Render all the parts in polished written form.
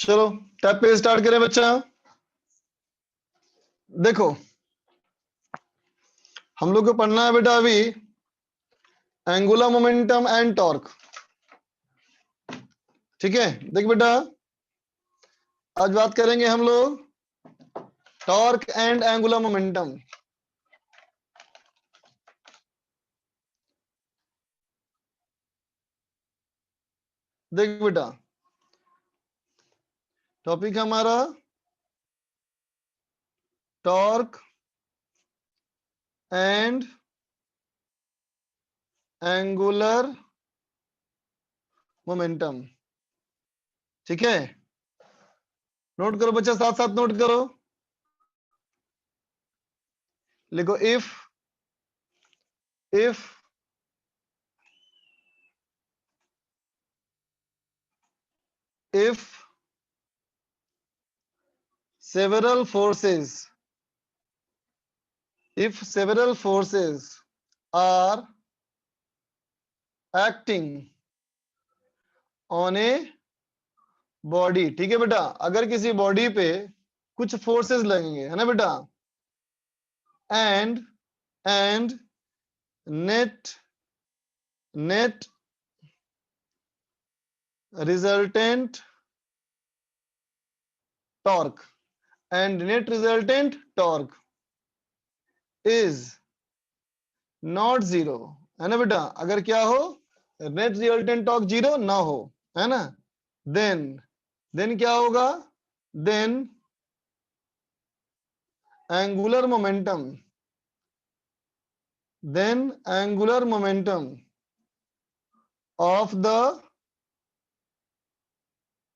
चलो टैब पे स्टार्ट करें बच्चा। देखो हम लोग को पढ़ना है बेटा अभी एंगुलर मोमेंटम एंड टॉर्क। ठीक है, देख बेटा आज बात करेंगे हम लोग टॉर्क एंड एंगुलर मोमेंटम। देख बेटा टॉपिक हमारा टॉर्क एंड एंगुलर मोमेंटम। ठीक है, नोट करो बच्चा, साथ साथ नोट करो। लिखो if several forces if several forces are acting on a body। ठीक है बेटा, अगर किसी बॉडी पे कुछ फोर्सेस लगेंगे है ना बेटा, and net resultant torque is not zero, है ना बेटा। अगर क्या हो, नेट रिजल्टेंट टॉर्क जीरो ना हो, है ना, देन क्या होगा, then angular momentum of the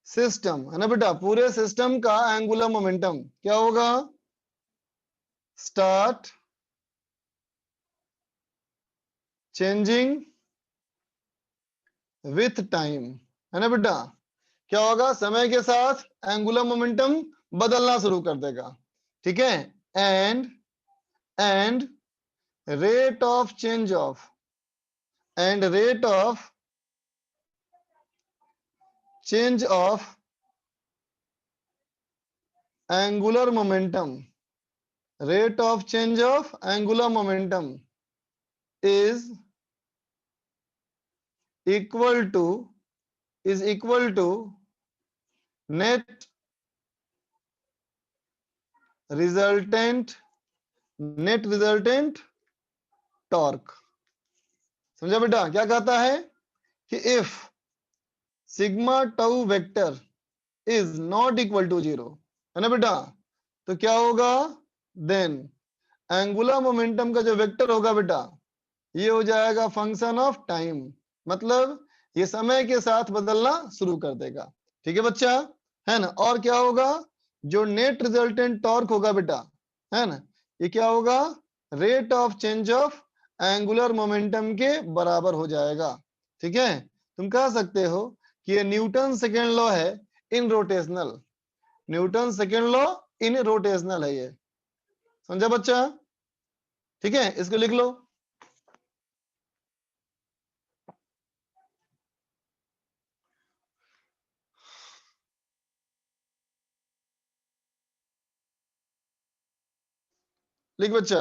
system, है ना बेटा, पूरे सिस्टम का एंगुलर मोमेंटम क्या होगा, स्टार्ट चेंजिंग विथ टाइम, है ना बेटा। क्या होगा, समय के साथ एंगुलर मोमेंटम बदलना शुरू कर देगा। ठीक है, and rate of change of angular momentum is equal to net resultant torque. समझा बेटा, क्या कहता है कि if sigma tau vector is not equal to zero, है ना बेटा, तो क्या होगा, देन एंगुलर मोमेंटम का जो वेक्टर होगा बेटा, ये हो जाएगा फंक्शन ऑफ टाइम, मतलब ये समय के साथ बदलना शुरू कर देगा। ठीक है बच्चा, है ना। और क्या होगा, जो नेट रिजल्टेंट टॉर्क होगा बेटा, है ना, ये क्या होगा, rate of change of angular momentum के बराबर हो जाएगा। ठीक है, तुम कह सकते हो कि ये न्यूटन सेकेंड लॉ है इन रोटेशनल, है ये। समझा बच्चा, ठीक है, इसको लिख लो। लिख बच्चा,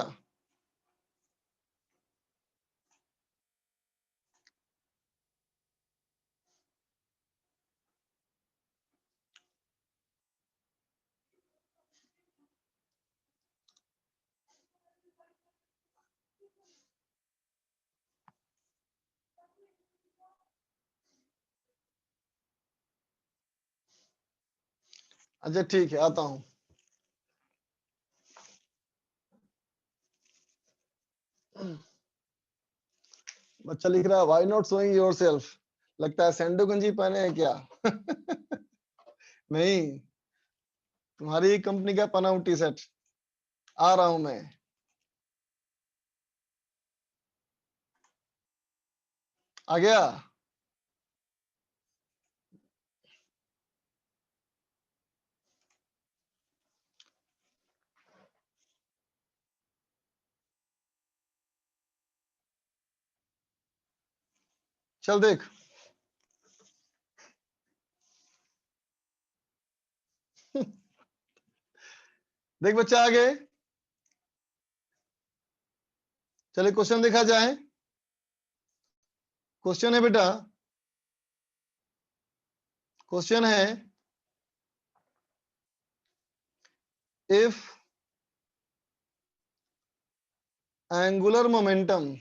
अच्छा ठीक है, आता हूं। बच्चा लिख रहा है व्हाई नॉट शोइंग योरसेल्फ, लगता है सैंडो गंजी पहने हैं क्या। नहीं, तुम्हारी कंपनी का पहना हूं टी शर्ट, आ रहा हूं मैं। आ गया, चल देख। देख बच्चा आगे, चलिए क्वेश्चन देखा जाए। क्वेश्चन है बेटा, क्वेश्चन है if angular momentum,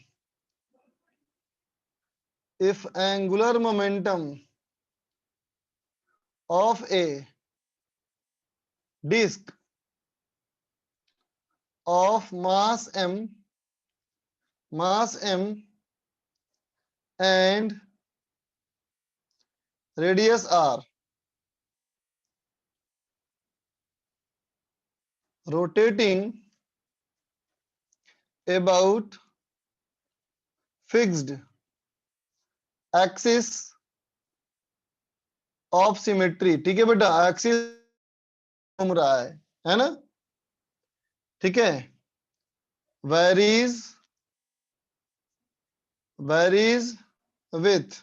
if angular momentum of a disk of mass m and radius r rotating about fixed axis of symmetry, ठीक है बेटा, एक्सिस घूम रहा है ना, ठीक है, varies with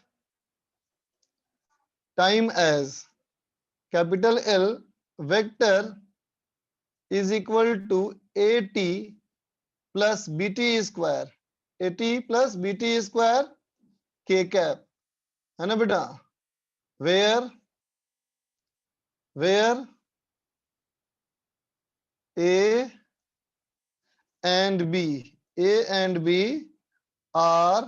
time as capital L vector is equal to at plus bt square, at plus bt square k cap, है ना बेटा, where a and b are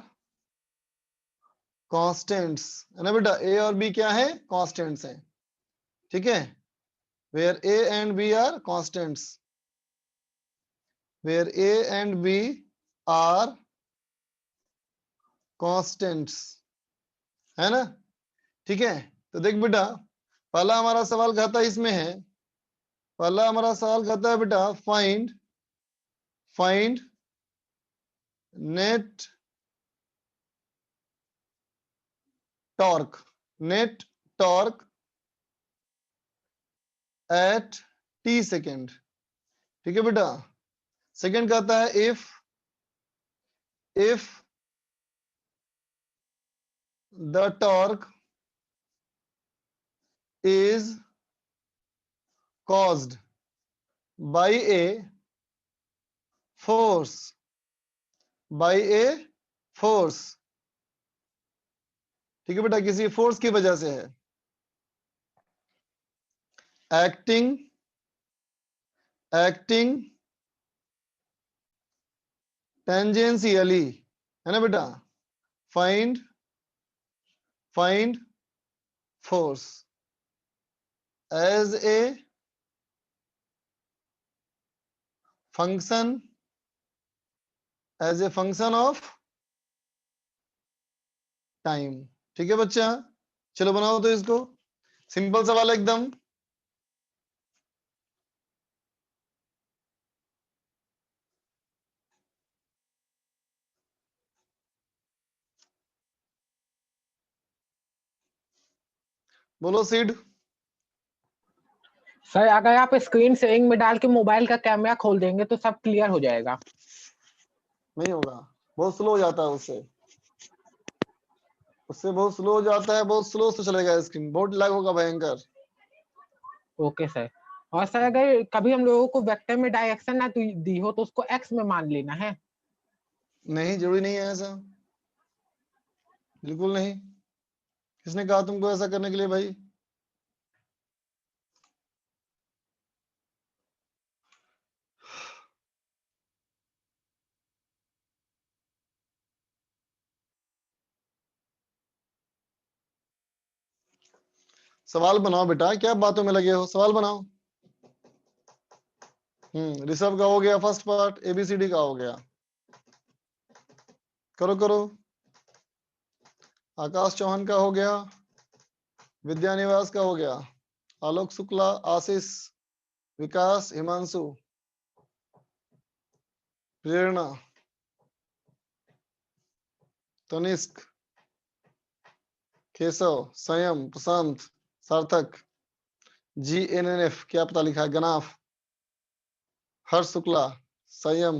constants, है ना बेटा, a और b क्या है, constants हैं, ठीक है, where a and b are constants, where a and b are constants, है ना, ठीक है। तो देख बेटा, पहला हमारा सवाल कहता है इसमें है, पहला हमारा सवाल कहता है बेटा find net torque eight t second, ठीक है बेटा। सेकेंड कहता है if the torque is caused by a force ठीक है बेटा, किसी फोर्स की वजह से है, एक्टिंग टेंजेंशियली, है ना बेटा, find force as a function of time, ठीक है बच्चा। चलो बनाओ तो इसको, सिंपल सवाल एकदम, बोलो सीड। सर अगर आप स्क्रीन शेयरिंग में डाल के मोबाइल का कैमरा खोल देंगे तो सब क्लियर हो जाएगा। नहीं होगा, बहुत स्लो हो जाता है, उससे बहुत स्लो हो जाता है, बहुत स्लो से चलेगा स्क्रीन, बहुत लैग होगा भयंकर। Okay sir. और सर अगर कभी हम लोगों को वेक्टर में डायरेक्शन ना दी हो तो उसको एक्स में मान लेना है। नहीं, जरूरी नहीं है ऐसा, बिल्कुल नहीं। किसने कहा तुमको ऐसा करने के लिए भाई? सवाल बनाओ बेटा, क्या बातों में लगे हो, सवाल बनाओ। ऋषभ का हो गया फर्स्ट पार्ट, एबीसीडी का हो गया, करो। आकाश चौहान का हो गया, विद्यानिवास का हो गया, आलोक शुक्ला, आशीष, विकास, हिमांशु, प्रेरणा, तनिष्क, केशव, संयम, प्रशांत, सार्थक, GNNF क्या पता लिखा है, गनाफ, हर्ष शुक्ला, संयम,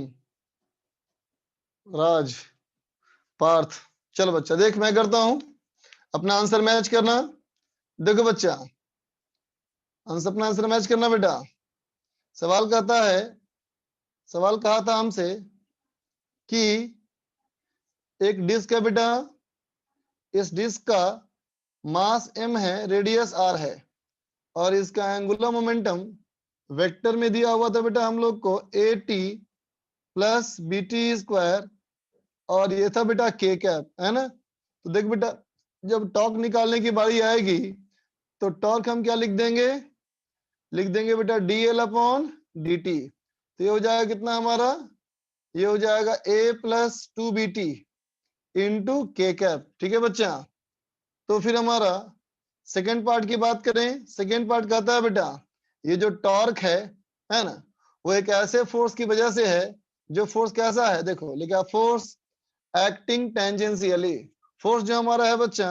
राज, पार्थ। चलो बच्चा देख, मैं करता हूं, अपना आंसर मैच करना। देखो बच्चा, अपना आंसर मैच करना बेटा। सवाल कहता है, सवाल कहा था हमसे कि एक डिस्क है बेटा, इस डिस्क का मास m है, रेडियस r है, और इसका एंगुलर मोमेंटम वेक्टर में दिया हुआ था बेटा हम लोग को at प्लस bt स्क्वायर, और ये था बेटा k कैप, है ना। तो देख बेटा, जब टॉर्क निकालने की बारी आएगी तो टॉर्क हम क्या लिख देंगे, लिख देंगे बेटा dl अपॉन dt। तो ये हो जाएगा कितना हमारा, ये हो जाएगा a प्लस 2bt इंटू के कैप। ठीक है बच्चा। तो फिर हमारा सेकेंड पार्ट की बात करें, सेकेंड पार्ट कहता है बेटा ये जो टॉर्क है ना, वो एक ऐसे फोर्स की वजह से है, जो फोर्स कैसा है, देखो लिखा फोर्स एक्टिंग टेंजेंशियली। फोर्स जो हमारा है बच्चा,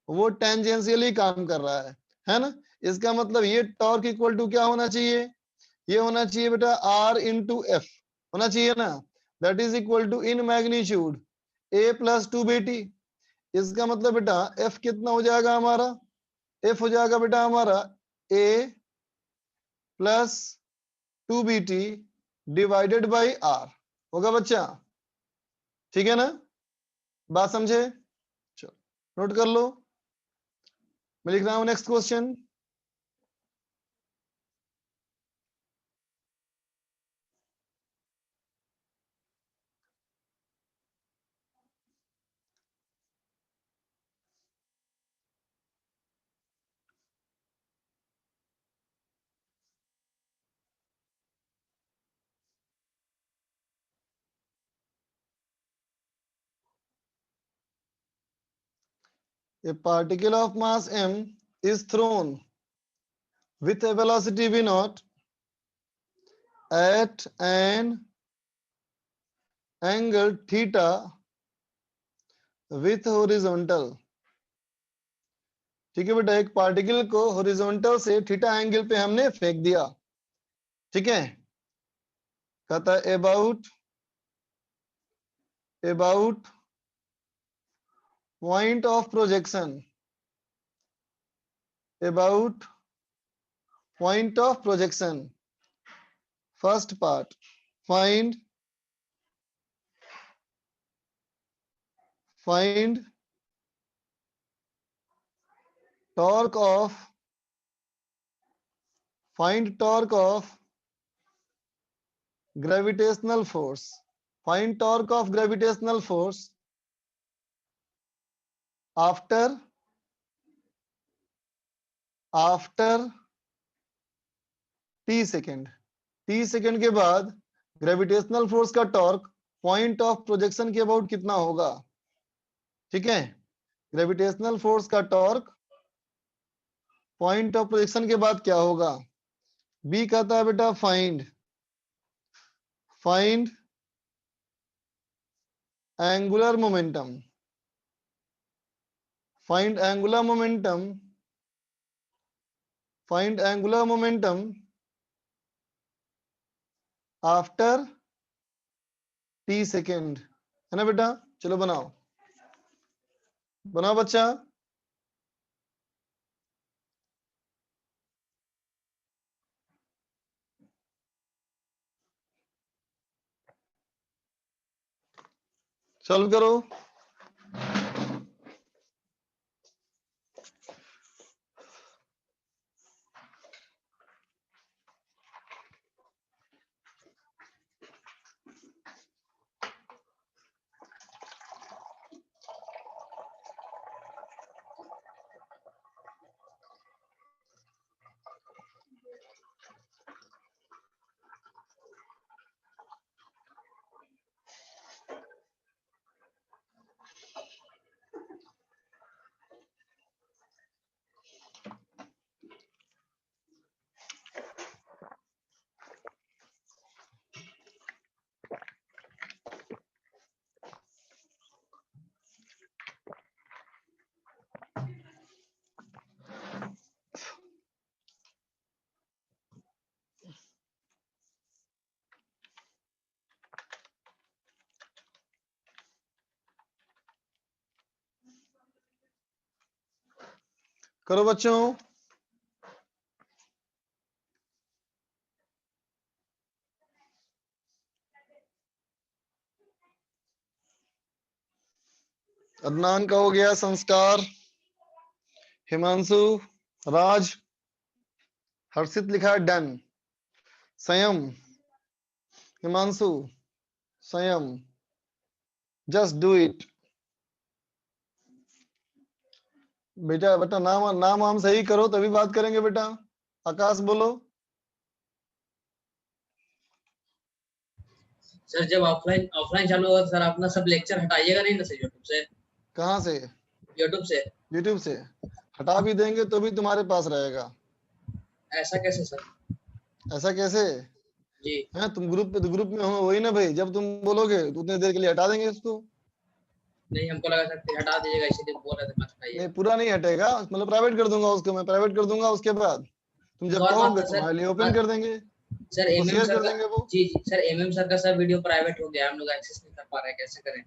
वो टेंजेंशियली काम कर रहा है ना। इसका मतलब ये टॉर्क इक्वल टू क्या होना चाहिए, ये होना चाहिए बेटा R इंटू एफ होना चाहिए ना, that is equal to in magnitude A plus 2bt। इसका मतलब बेटा F कितना हो जाएगा हमारा, F हो जाएगा बेटा हमारा A plus 2bt divided by R होगा बच्चा। ठीक है ना, बात समझे। चलो नोट कर लो, मैं लिख रहा हूं next question. A particle of mass m is thrown with a velocity v naught at an angle theta with horizontal। ठीक है बेटा, एक पार्टिकल को हॉरिजॉन्टल से थीटा एंगल पे हमने फेंक दिया। ठीक है, कहता है about point of projection, about point of projection. First part, find torque of torque of gravitational force, find torque of gravitational force after t second. t second के बाद ग्रेविटेशनल फोर्स का टॉर्क पॉइंट ऑफ प्रोजेक्शन के about कितना होगा। ठीक है, gravitational force का torque point of projection के बाद क्या होगा। बी कहता है बेटा find angular momentum, find angular momentum after t second, है ना बेटा। चलो बनाओ बच्चा। सॉल्व करो। करो बच्चों। अदनान का हो गया संस्कार, हिमांशु, राज, हर्षित लिखा है डन, संयम, हिमांशु, संयम, जस्ट डू इट। बेटा बेटा नाम नाम हम सही करो तभी बात करेंगे बेटा। आकाश बोलो। सर जब ऑफलाइन ऑफलाइन चालू होगा सर अपना सब लेक्चर हटाइएगा नहीं ना सर यूट्यूब से? कहाँ से? यूट्यूब से। यूट्यूब से हटा भी देंगे तो भी तुम्हारे पास रहेगा। ऐसा कैसे सर? ऐसा कैसे जी है? तुम ग्रुप में हो वही ना भाई, जब तुम बोलोगे तो उतने देर के लिए हटा देंगे इसको। नहीं, हमको लगा सर फिर हटा दीजिएगा इसीलिए बोल रहे थे मत हटाइए। नहीं पूरा नहीं हटेगा, मतलब प्राइवेट कर दूंगा उसको, मैं प्राइवेट कर दूंगा, उसके बाद तुम एक जब और बात कहोगे था सर, तुम्हारे लिए ओपन कर देंगे, सर वो एमएम शेयर सर कर का, देंगे वो। जी जी सर एमएम सर का सब वीडियो प्राइवेट हो गया, हम लोग एक्सेस नहीं कर पा रहे हैं, कैसे करें?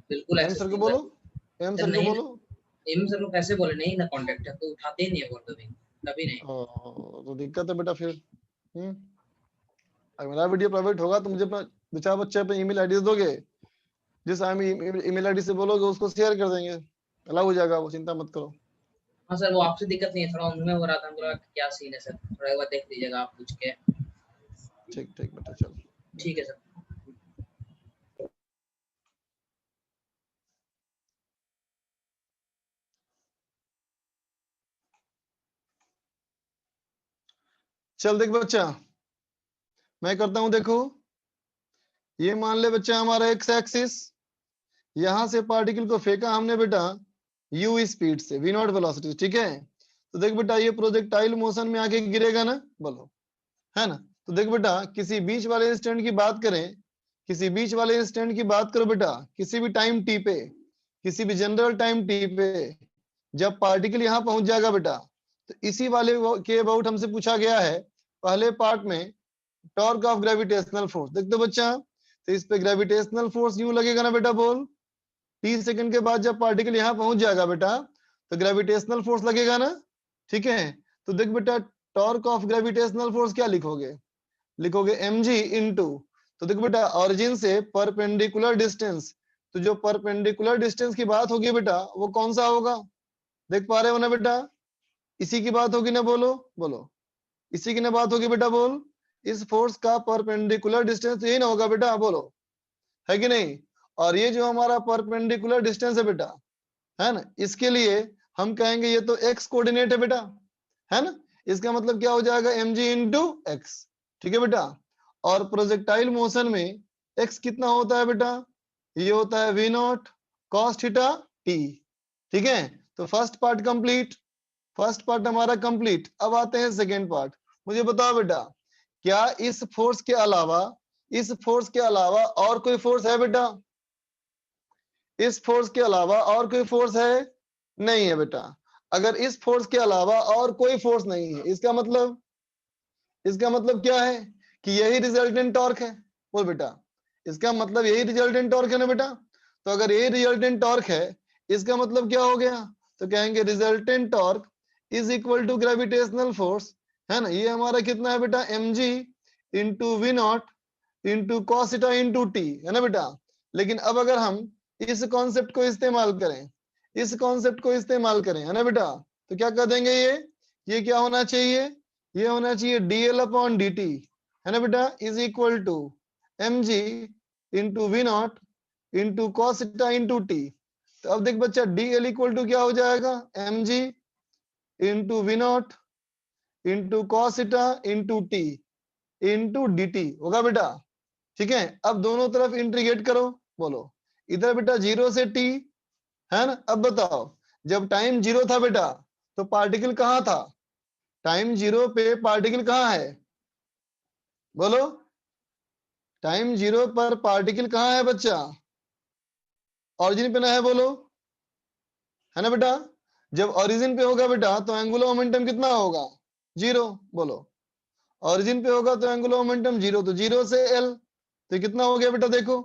बिल्कुल एम एक्सेस सर को नहीं बोलो, कर एम सर, सर को नहीं बोलो। एमएम सर को कैसे बोले, नहीं ना कांटेक्ट है तो उठाते ही नहीं है कॉल कभी कभी नहीं। तो दिक्कत है बेटा फिर। अगर मेरा वीडियो प्राइवेट होगा तो मुझे अपना बच्चा बच्चे पे ईमेल आईडी दोगे, जिस ईमेल आईडी से बोलोगे उसको शेयर कर देंगे, अलाउ हो जाएगा वो, चिंता मत करो। हाँ सर वो आपसे दिक्कत नहीं है, थोड़ा उनमें हो रहा था, हमको लगा क्या सीन है सर, थोड़ा एक बार देख लीजिएगा आप पूछ के। ठीक ठीक बेटा चलो। ठीक है सर। चल देख बच्चा, मैं करता हूं, देखो ये मान ले बच्चा हमारा एक्स एक्सिस, यहां से पार्टिकल को फेंका हमने बेटा u स्पीड से, v नॉट वेलोसिटी, ठीक है। तो देख बेटा ये प्रोजेक्टाइल मोशन में आके गिरेगा ना, बोलो, है ना। तो देख बेटा किसी बीच वाले इंस्टेंट की बात करें, किसी बीच वाले इंस्टेंट की बात करो बेटा, किसी भी टाइम टी पे, किसी भी जनरल टाइम टी पे, जब पार्टिकल यहाँ पहुंच जाएगा बेटा, तो इसी वाले के अबाउट हमसे पूछा गया है पहले पार्ट में, टॉर्क ऑफ ग्रेविटेशनल फोर्स। देख दो बच्चा, तो इस पे ग्रेविटेशनल फोर्स यू लगेगा ना बेटा, बोल। 30 सेकंड के बाद जब पार्टिकल यहाँ पहुंच जाएगा बेटा, तो ग्रेविटेशनल फोर्स लगेगा ना, ठीक है। तो देख बेटा टॉर्क ऑफ ग्रेविटेशनल फोर्स क्या लिखोगे, लिखोगे mg इनटू, तो देखो बेटा ऑरिजिन से परपेंडिकुलर डिस्टेंस, तो जो परपेंडिकुलर डिस्टेंस की बात होगी बेटा वो कौन सा होगा, देख पा रहे हो ना बेटा, इसी की बात होगी ना, बोलो बोलो, इसी की ना बात होगी बेटा, बोल। इस फोर्स का परपेंडिकुलर डिस्टेंस यही ना होगा बेटा, बोलो, है कि नहीं। और ये जो हमारा परपेंडिकुलर डिस्टेंस है बेटा, है ना, इसके लिए हम कहेंगे ये तो एक्स कोऑर्डिनेट है बेटा, है ना। इसका मतलब क्या हो जाएगा, mg इंटू एक्स, ठीक है बेटा। और प्रोजेक्टाइल मोशन में x कितना होता है बेटा, ये होता है v not cos theta t, ठीक है। तो first part complete, first part हमारा कंप्लीट। अब आते हैं सेकेंड पार्ट। मुझे बताओ बेटा, क्या इस फोर्स के अलावा, इस फोर्स के अलावा और कोई फोर्स है बेटा, इस फोर्स के अलावा और कोई फोर्स है, नहीं है बेटा। अगर इस फोर्स के अलावा और कोई फोर्स नहीं है, इसका मतलब, इसका मतलब क्या है कि यही रिजल्टेंट टॉर्क है, बोल बेटा, इसका मतलब यही रिजल्टेंट टॉर्क है ना बेटा। तो अगर यही रिजल्टेंट टॉर्क है, इसका मतलब क्या हो गया, तो कहेंगे resultant torque is equal to gravitational force, है ना। ये हमारा कितना है बेटा, mg into we naught into cos theta into T, है ना बेटा। लेकिन अब अगर हम इस कॉन्सेप्ट को इस्तेमाल करें, इस कॉन्सेप्ट को इस्तेमाल करें, है ना बेटा, तो क्या कर देंगे, ये क्या होना चाहिए, ये होना चाहिए dl अपॉन dt, है ना बेटा, is equal to mg into we naught into cos theta into t. तो अब देख बच्चा dl इक्वल टू क्या हो जाएगा, mg into we naught into cos theta into t into dt होगा बेटा, ठीक है। अब दोनों तरफ इंटीग्रेट करो, बोलो, इधर बेटा 0 से t, है ना। अब बताओ, जब टाइम 0 था बेटा तो पार्टिकल कहाँ था, टाइम 0 पे पार्टिकल कहाँ है, बोलो, टाइम 0 पर पार्टिकल कहाँ है बच्चा, ऑरिजिन पे ना है, बोलो, है ना बेटा। जब ओरिजिन पे होगा बेटा तो एंगुलर मोमेंटम कितना होगा, 0, बोलो। ऑरिजिन पे होगा तो एंगुलर मोमेंटम 0, तो 0 से l, तो कितना हो गया बेटा, देखो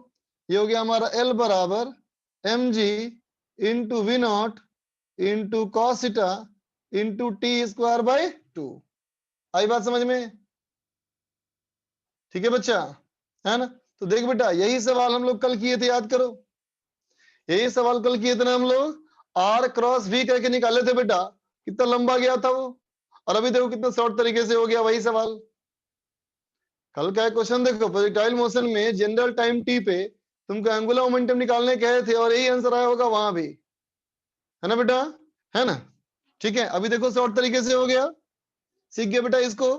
ये हो गया हमारा l बराबर mg into we naught into cos theta into t square by 2। आई बात समझ में, ठीक है बच्चा, है ना। तो देख बेटा यही सवाल हम लोग कल किए थे, याद करो, यही सवाल कल किए थे ना हम लोग, R क्रॉस V करके निकाले थे बेटा, कितना लंबा गया था वो, और अभी देखो कितना शॉर्ट तरीके से हो गया वही सवाल। कल का क्वेश्चन देखो, प्रोजेक्टाइल मोशन में जनरल टाइम t पे तुमको एंगुलर मोमेंटम निकालने कहे थे और यही आंसर आया होगा वहां भी, है ना बेटा, है ना। ठीक है, अभी देखो शॉर्ट तरीके से हो गया, सीख गया बेटा इसको,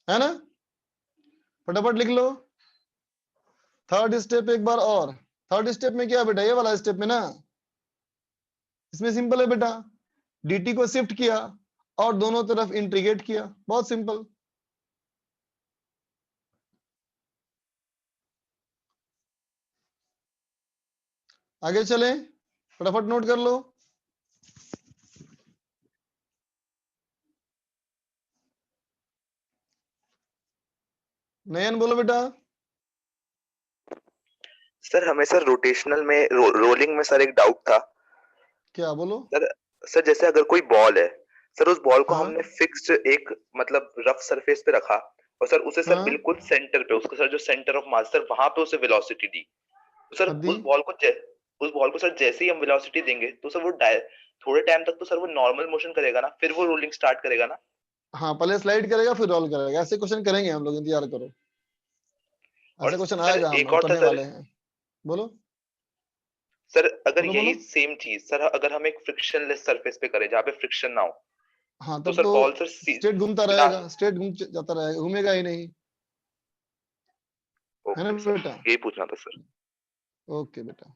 है ना। फटाफट लिख लो थर्ड स्टेप एक बार और। थर्ड स्टेप में क्या है बेटा, ये वाला स्टेप में ना, इसमें सिंपल है बेटा, dt को शिफ्ट किया और दोनों तरफ इंटीग्रेट किया, बहुत सिंपल। आगे चलें, फटाफट नोट कर लो। नयन बोलो बेटा। सर हमें सर रोटेशनल में रोलिंग में सर एक डाउट था। क्या बोलो सर जैसे अगर कोई बॉल है सर, उस बॉल को हाँ। हमने फिक्स्ड एक मतलब रफ सरफेस पे रखा और सर उसे सर हाँ। बिल्कुल सेंटर पे, उसका सर जो सेंटर ऑफ मास सर वहां पे उसे वेलोसिटी दी, तो सर दी। उस बॉल को सर जैसे ही हम वेलोसिटी देंगे तो सर वो थोड़े टाइम तक तो सर वो नॉर्मल मोशन करेगा ना, फिर वो रोलिंग स्टार्ट करेगा ना। हाँ, पहले स्लाइड करेगा फिर रोल करेगा, ऐसे क्वेश्चन करेंगे हम लोग, इंतजार करो, और ऐसे क्वेश्चन सर आएगा, हम एक लोग और था करने सर, वाले हैं। बोलो सर अगर बोलो यही बोलो। सेम चीज सर अगर हम एक फ्रिक्शनलेस सरफेस पे करें जहाँ पे फ्रिक्शन ना हो, हाँ, तो तब सर तो बॉल सर स्ट्रेट घूमता सीधा। रहेगा, स्ट्रेट घूम जाता रहेगा, घूमेगा ही नहीं, है ना ओके सर, बेटा। यही पूछना था सर। ओके बेटा,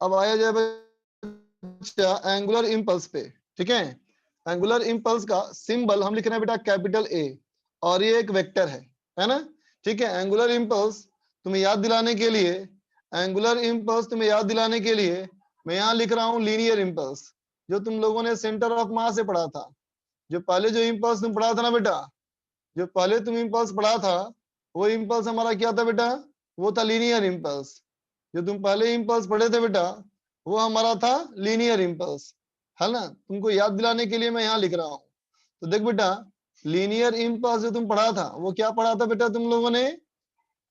अब आया जाए बच्चा एंगुलर इंपल्स पे। ठीक है, एंगुलर इंपल्स का सिंबल हम लिख रहे हैं बेटा कैपिटल ए, और ये एक वेक्टर है ना। ठीक है, एंगुलर इंपल्स तुम्हें याद दिलाने के लिए, एंगुलर इंपल्स तुम्हें याद दिलाने के लिए मैं यहाँ लिख रहा हूँ लीनियर इंपल्स, जो तुम लोगों ने सेंटर ऑफ मास से पढ़ा था। जो पहले जो इंपल्स तुम पढ़ा था ना बेटा, जो पहले तुम इंपल्स पढ़ा था, वो इंपल्स हमारा क्या था बेटा, वो था लीनियर इंपल्स। जो तुम पहले इंपल्स पढ़े थे बेटा, वो हमारा था लीनियर इंपल्स, है ना। तुमको याद दिलाने के लिए मैं यहाँ लिख रहा हूँ। तो देख बेटा, लीनियर इंपल्स जो तुम पढ़ा था वो क्या पढ़ा था बेटा तुम लोगों ने,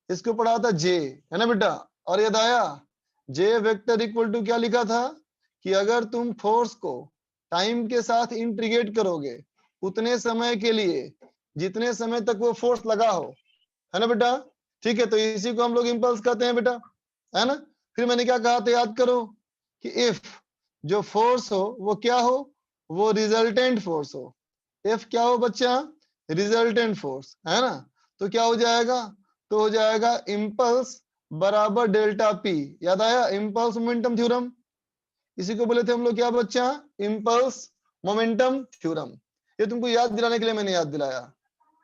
इसको पढ़ा था जे, है ना बेटा। और याद आया, जे वेक्टर इक्वल टू क्या लिखा था, कि अगर तुम फोर्स को टाइम के साथ इंटीग्रेट करोगे उतने समय के लिए जितने समय तक वो फोर्स लगा हो, है ना बेटा। ठीक है, तो इसी को हम लोग इंपल्स कहते हैं बेटा, है ना। फिर मैंने क्या कहा था याद करो, कि इफ जो फोर्स हो वो क्या हो, वो रिजल्टेंट फोर्स हो। एफ क्या हो बच्चा, रिजल्टेंट फोर्स, है ना। तो क्या हो जाएगा, तो हो जाएगा इंपल्स बराबर डेल्टा पी। याद आया, इंपल्स मोमेंटम थ्योरम, इसी को बोले थे हम लोग क्या बच्चा, इंपल्स मोमेंटम थ्योरम। ये तुमको याद दिलाने के लिए मैंने याद दिलाया।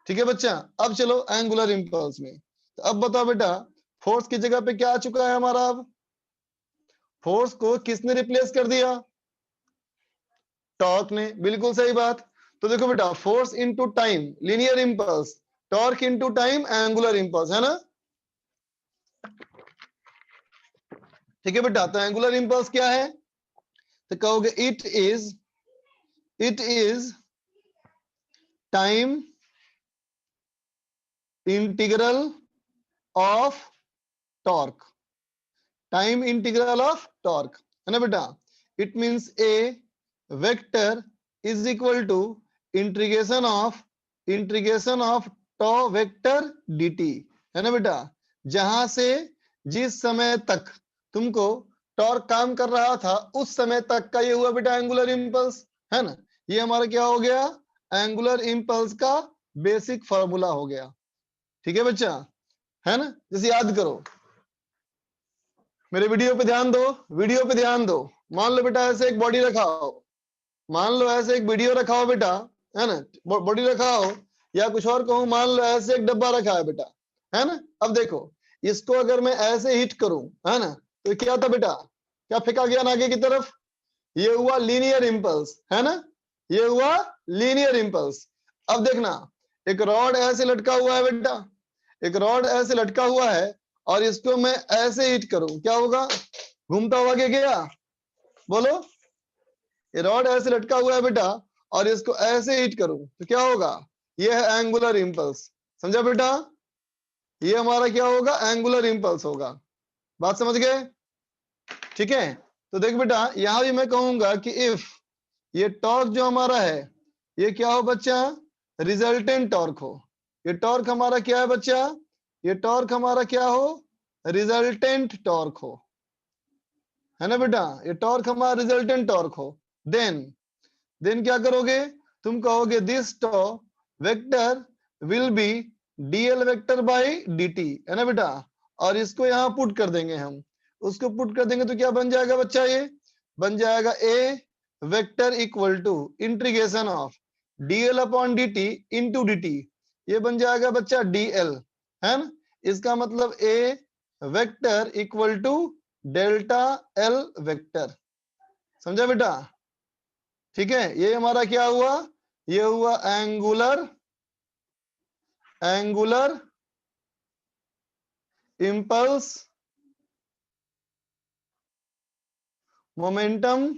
ठीक है बच्चा, अब चलो एंगुलर इंपल्स में। तो अब बताओ बेटा, फोर्स की जगह पे क्या आ चुका है हमारा, अब फोर्स को किसने रिप्लेस कर दिया, टॉर्क ने, बिल्कुल सही बात। तो देखो बेटा, force into time linear impulse, torque into time angular impulse, है ना। ठीक है बेटा, तो एंगुलर इंपल्स क्या है, तो कहोगे it is time integral of torque, time integral of torque, है ना बेटा। It means a vector is equal to integration of tau vector dt, है ना बेटा। जहां से जिस समय तक तुमको टॉर्क काम कर रहा था उस समय तक का ये हुआ बेटा एंगुलर इंपल्स, है ना। ये हमारा क्या हो गया, एंगुलर इंपल्स का बेसिक फॉर्मूला हो गया। ठीक है बच्चा, है ना। जैसे याद करो, मेरे वीडियो पे ध्यान दो, वीडियो पे ध्यान दो। मान लो बेटा ऐसे एक बॉडी रखा हो, मान लो ऐसे एक वीडियो रखा हो बेटा, है ना, बॉडी रखा हो, या कुछ और कहूं, मान लो ऐसे एक डब्बा रखा है बेटा, है ना। अब देखो, इसको अगर मैं ऐसे हिट करूं, है ना, तो क्या था बेटा, क्या फेंका गया आगे की तरफ, ये हुआ लीनियर इंपल्स, है ना, ये हुआ लीनियर इंपल्स। अब देखना, एक रॉड ऐसे लटका हुआ है बेटा, एक रॉड ऐसे लटका हुआ है, और इसको मैं ऐसे हिट करूं, क्या होगा, घूमता हुआ क्या गया, बोलो। ये रॉड ऐसे लटका हुआ है बेटा, और इसको ऐसे हिट करूं तो क्या होगा, ये है एंगुलर इंपल्स, समझा बेटा। ये हमारा क्या होगा, एंगुलर इंपल्स होगा। बात समझ गए? ठीक है, तो देख बेटा यहां भी मैं कहूंगा कि इफ ये टॉर्क जो हमारा है ये क्या हो बच्चा, रिजल्टेंट टॉर्क हो। ये टॉर्क हमारा क्या है बच्चा, ये टॉर्क हमारा क्या हो, रिजल्टेंट टॉर्क हो, है ना बेटा, ये टॉर्क हमारा रिजल्टेंट टॉर्क हो। देन क्या करोगे, तुम कहोगे this torque vector will be dL vector by dt, है ना बेटा, और इसको यहां पुट कर देंगे हम, उसको पुट कर देंगे तो क्या बन जाएगा बच्चा, ये बन जाएगा A vector equal to integration of dl upon dt into dt, ये बन जाएगा बच्चा डीएल, है ना। इसका मतलब A vector equal to delta L vector, समझा बेटा? ठीक है, ये हमारा क्या हुआ, ये हुआ एंगुलर इंपल्स मोमेंटम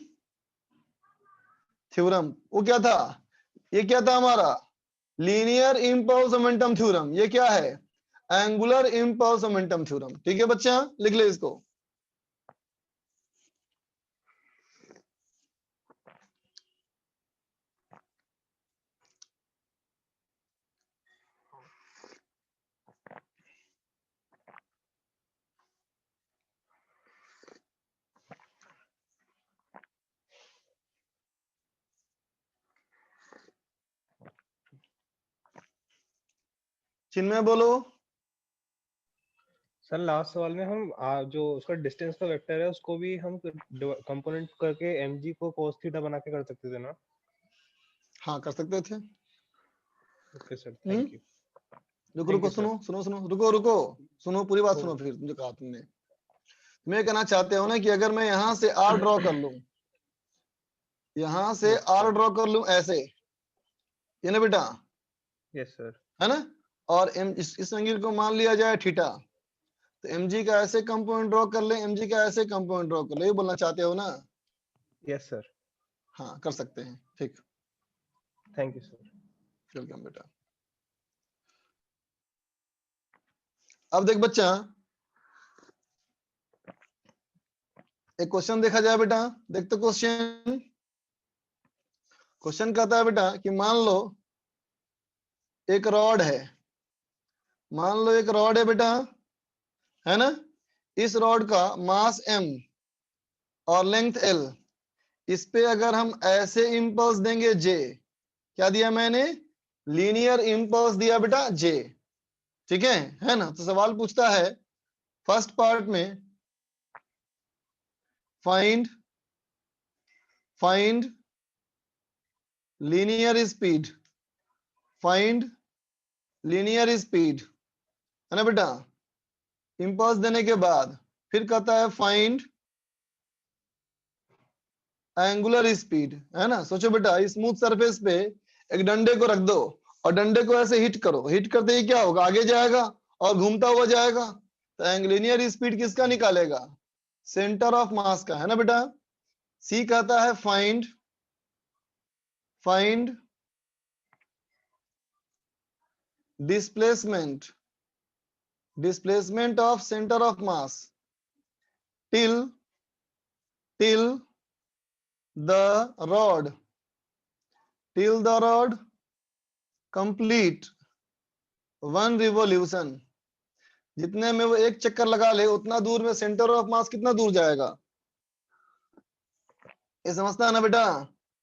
थ्योरम। वो क्या था, ये क्या था हमारा, लीनियर इंपल्स मोमेंटम थ्योरम। ये क्या है, एंगुलर इंपल्स मोमेंटम थ्योरम। ठीक है बच्चा, लिख ले इसको। चिन्मय बोलो। सर लास्ट सवाल में हम जो उसका डिस्टेंस का वेक्टर है उसको भी हम कंपोनेंट करके mg को cos थीटा बना के कर सकते थे ना? हाँ कर सकते थे। Okay sir, thank you. रुको Thank रुको, you, sir. सुनो रुको सुनो, पूरी बात सुनो, फिर जो कहा तुमने, मैं कहना चाहते हो ना कि अगर मैं यहां से आर ड्रॉ कर लूं, यहां से Yes, आर sir. ड्रॉ कर लूं ऐसे, ये ना बेटा, Yes, sir. है ना, और इस एंगल को मान लिया जाए थीटा, तो mg का ऐसे कंपोनेंट ड्रॉ कर ले, mg का ऐसे कंपोनेंट ड्रॉ कर ले, ये बोलना चाहते हो ना? Yes, sir. हाँ कर सकते हैं, ठीक, Thank you, sir. वेलकम बेटा। अब देख बच्चा, एक क्वेश्चन देखा जाए बेटा, देख तो क्वेश्चन कहता है बेटा कि मान लो एक रॉड है, मान लो एक रॉड है बेटा, है ना, इस रॉड का मास m और लेंथ l, इस पे अगर हम ऐसे इंपल्स देंगे j, क्या दिया मैंने, लीनियर इंपल्स दिया बेटा j, ठीक है ना। तो सवाल पूछता है फर्स्ट पार्ट में, find linear speed, find linear speed, है ना बेटा, इंपल्स देने के बाद फिर कहता है फाइंड एंगुलर स्पीड, है ना। सोचो बेटा, स्मूथ सरफेस पे एक डंडे को रख दो और डंडे को ऐसे हिट करो, हिट करते ही क्या होगा, आगे जाएगा और घूमता हुआ जाएगा, तो लीनियर स्पीड किसका निकालेगा, सेंटर ऑफ मास का, है ना बेटा। सी कहता है find displacement of centre of mass till the rod complete one revolution, जितने में वो एक चक्कर लगा ले उतना दूर में सेंटर ऑफ मास कितना दूर जाएगा। ये समझता है ना बेटा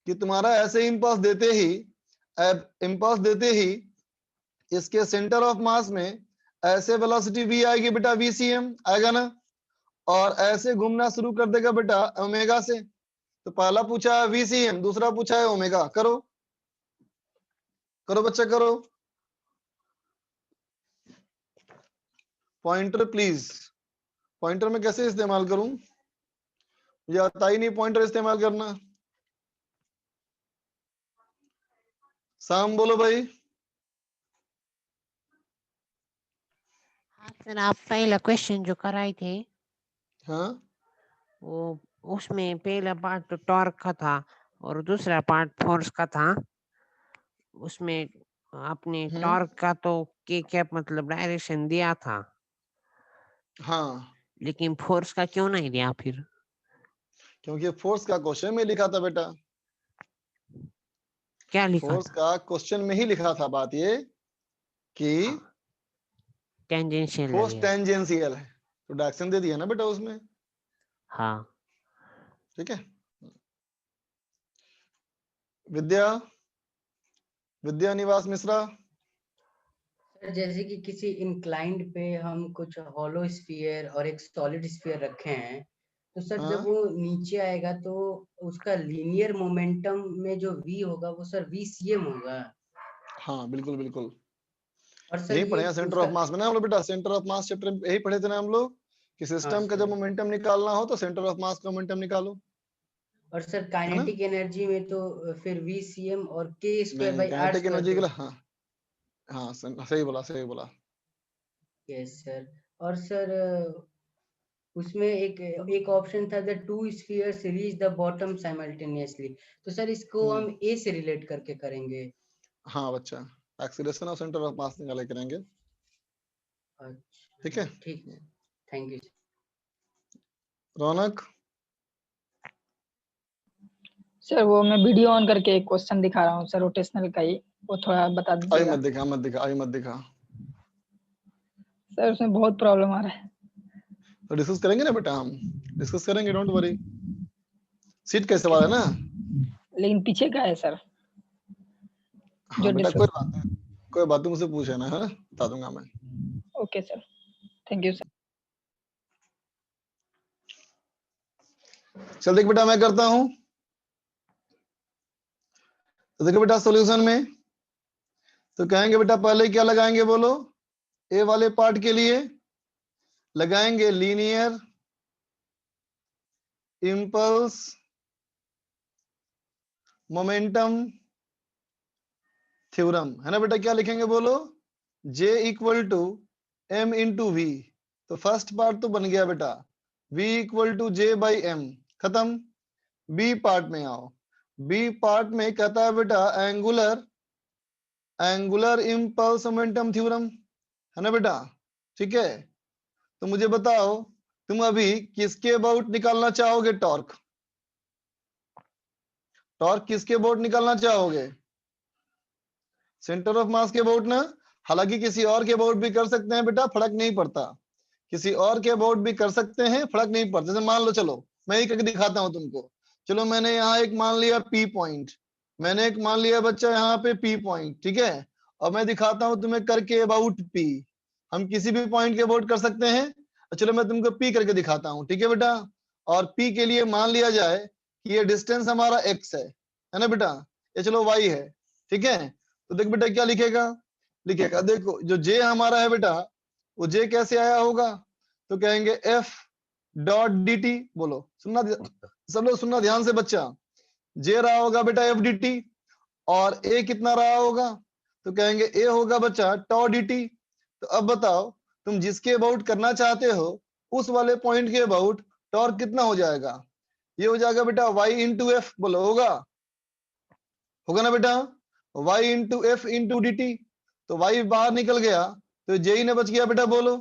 कि तुम्हारा ऐसे इंपल्स देते ही इसके सेंटर ऑफ मास में ऐसे वेलोसिटी v आएगी बेटा, vcm आएगा ना, और ऐसे घूमना शुरू कर देगा बेटा ओमेगा से। तो पहला पूछा है vcm, दूसरा पूछा है ओमेगा। करो बच्चा करो, पॉइंटर प्लीज, पॉइंटर में कैसे इस्तेमाल करूं, मुझे आता ही नहीं पॉइंटर इस्तेमाल करना। शाम बोलो भाई। सर आप पहला क्वेश्चन जो कराए थे, हाँ वो उसमें पहला पार्ट तो टॉर्क का था और दूसरा पार्ट फोर्स का था। उसमें आपने टॉर्क का तो क्या मतलब डायरेक्शन दिया था, हाँ लेकिन फोर्स का क्यों नहीं दिया फिर? क्योंकि फोर्स का क्वेश्चन में लिखा था बेटा, क्या लिखा फोर्स था? का क्वेश्चन में ही लिखा था। बात ये कि टेंजेंशियल फोर्स लगेगा। टेंजेंशियल है, तो डायरेक्शन दे दिया ना बेटा उसमें। हाँ। ठीक है। विद्या, विद्या निवास मिश्रा। सर जैसे कि किसी इंक्लाइंड पे हम कुछ हॉलो स्फीयर और एक सॉलिड स्फीयर रखे हैं, तो सर जब हाँ वो नीचे आएगा तो उसका लीनियर मोमेंटम में जो v होगा वो सर vcm होगा। हाँ बिल्कुल बिल्कुल, और सर यही ये पढ़े हैं सेंटर उसका ऑफ मास में ना हम लोग बेटा। सेंटर ऑफ मास चैप्टर में यही पढ़े थे ना हम लोग कि हाँ सिस्टम का सर। जब मोमेंटम निकालना हो तो सेंटर ऑफ मास का मोमेंटम निकालो, और सर है ना। काइनेटिक एनर्जी में तो फिर vcm और k स्क्वायर नहीं, by r kinetic square energy के तो। लिए हाँ हाँ सही बोला, सही बोला। Yes sir. और सर उसमें एक ऑप्शन था the two spheres reach the bottom simultaneously, तो सर इसको हम ए से रिलेट करके करेंगे। हाँ बच्चा, एक्सीलरेशन और सेंटर ऑफ मास निकाले करेंगे। ठीक अच्छा है। ठीक, थैंक यू। रौनक, सर वो मैं वीडियो ऑन करके एक क्वेश्चन दिखा रहा हूँ सर, रोटेशनल का ही, वो थोड़ा बता आई दीजिएगा मत दिखा, मत दिखा, आई मत दिखा। सर, उसमें बहुत प्रॉब्लम आ रहा है। तो डिस्कस करेंगे ना बेटा, हम डिस्कस करेंगे, डोंट वरी। सीट का ओके सवाल है ना। लेकिन पीछे का है सर जो हाँ बेटा कोई डिस्कस। बात नहीं, कोई बात नहीं, मुझसे पूछे ना, है ना, बता दूंगा मैं। Okay sir, thank you sir. चल देख बेटा, मैं करता हूं। तो देखो बेटा सॉल्यूशन में तो कहेंगे बेटा पहले क्या लगाएंगे बोलो। ए वाले पार्ट के लिए लगाएंगे लीनियर इम्पल्स मोमेंटम थ्योरम, है ना बेटा। क्या लिखेंगे बोलो, J equal to m into v. तो फर्स्ट पार्ट तो बन गया बेटा, V equal to J by m, खत्म। बी पार्ट में आओ। बी पार्ट में कहता है बेटा एंगुलर इम्पल्स मोमेंटम थ्योरम, है ना बेटा। ठीक है। तो मुझे बताओ तुम अभी किसके अबाउट निकालना चाहोगे टॉर्क। टॉर्क किसके अबाउट निकालना चाहोगे, सेंटर ऑफ मास के अबाउट ना। हालांकि किसी और के अबाउट भी कर सकते हैं बेटा, फर्क नहीं पड़ता। किसी और के अबाउट भी कर सकते हैं, फर्क नहीं पड़ता। जैसे मान लो, चलो मैं ही करके दिखाता हूं तुमको। चलो मैंने यहाँ एक मान लिया पी पॉइंट, मैंने एक मान लिया बच्चा यहाँ पे पी पॉइंट, ठीक है। और मैं दिखाता हूं तुम्हें करके अबाउट पी। हम किसी भी पॉइंट के अबाउट कर सकते हैं। चलो मैं तुमको पी करके दिखाता हूँ, ठीक है बेटा। और पी के लिए मान लिया जाए कि ये डिस्टेंस हमारा एक्स है ना बेटा, ये चलो वाई है, ठीक है। तो देख बेटा क्या लिखेगा, लिखेगा देखो जो जे हमारा है बेटा, वो जे कैसे आया होगा। तो कहेंगे एफ डॉट डी टी। बोलो सुनना, सब लोग सुनना ध्यान से बच्चा। जे रहा होगा बेटा एफ डी टी, और ए कितना रहा होगा, तो कहेंगे ए होगा बच्चा टॉ डी टी। तो अब बताओ तुम जिसके अबाउट करना चाहते हो उस वाले पॉइंट के अबाउट टॉर्क कितना हो जाएगा। ये हो जाएगा बेटा y इंटू एफ। बोलो होगा, होगा ना बेटा, y into F into D T. तो y बाहर निकल गया तो जे ही ने बच गया बेटा। बोलो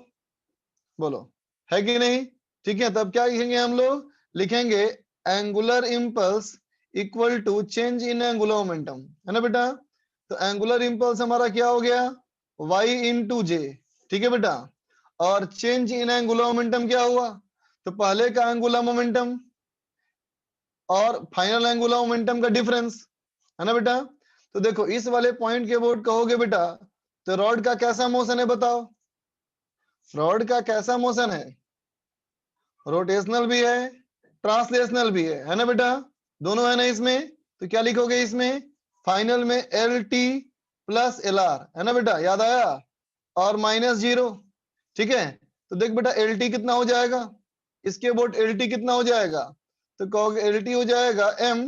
बोलो, है कि नहीं। ठीक है। तब क्या लिखेंगे हम लोग, लिखेंगे angular impulse equal to change in angular momentum, है ना बेटा। तो एंगुलर इंपल्स हमारा क्या हो गया, y इंटू जे, ठीक है बेटा। और चेंज इन एंगुलर मोमेंटम क्या हुआ, तो पहले का एंगुलर मोमेंटम और फाइनल एंगुलर मोमेंटम का डिफरेंस, है ना बेटा। तो देखो इस वाले पॉइंट के अबाउट कहोगे बेटा, तो रॉड का कैसा मोशन है बताओ। रॉड का कैसा मोशन है, रोटेशनल भी है ट्रांसलेशनल भी है ना बेटा, दोनों है ना इसमें। तो क्या लिखोगे इसमें, फाइनल में L T plus L are, है ना बेटा, याद आया, और माइनस जीरो। ठीक है। तो देख बेटा एल टी कितना हो जाएगा, इसके अबाउट एल टी कितना हो जाएगा, तो कहोगे एल टी हो जाएगा M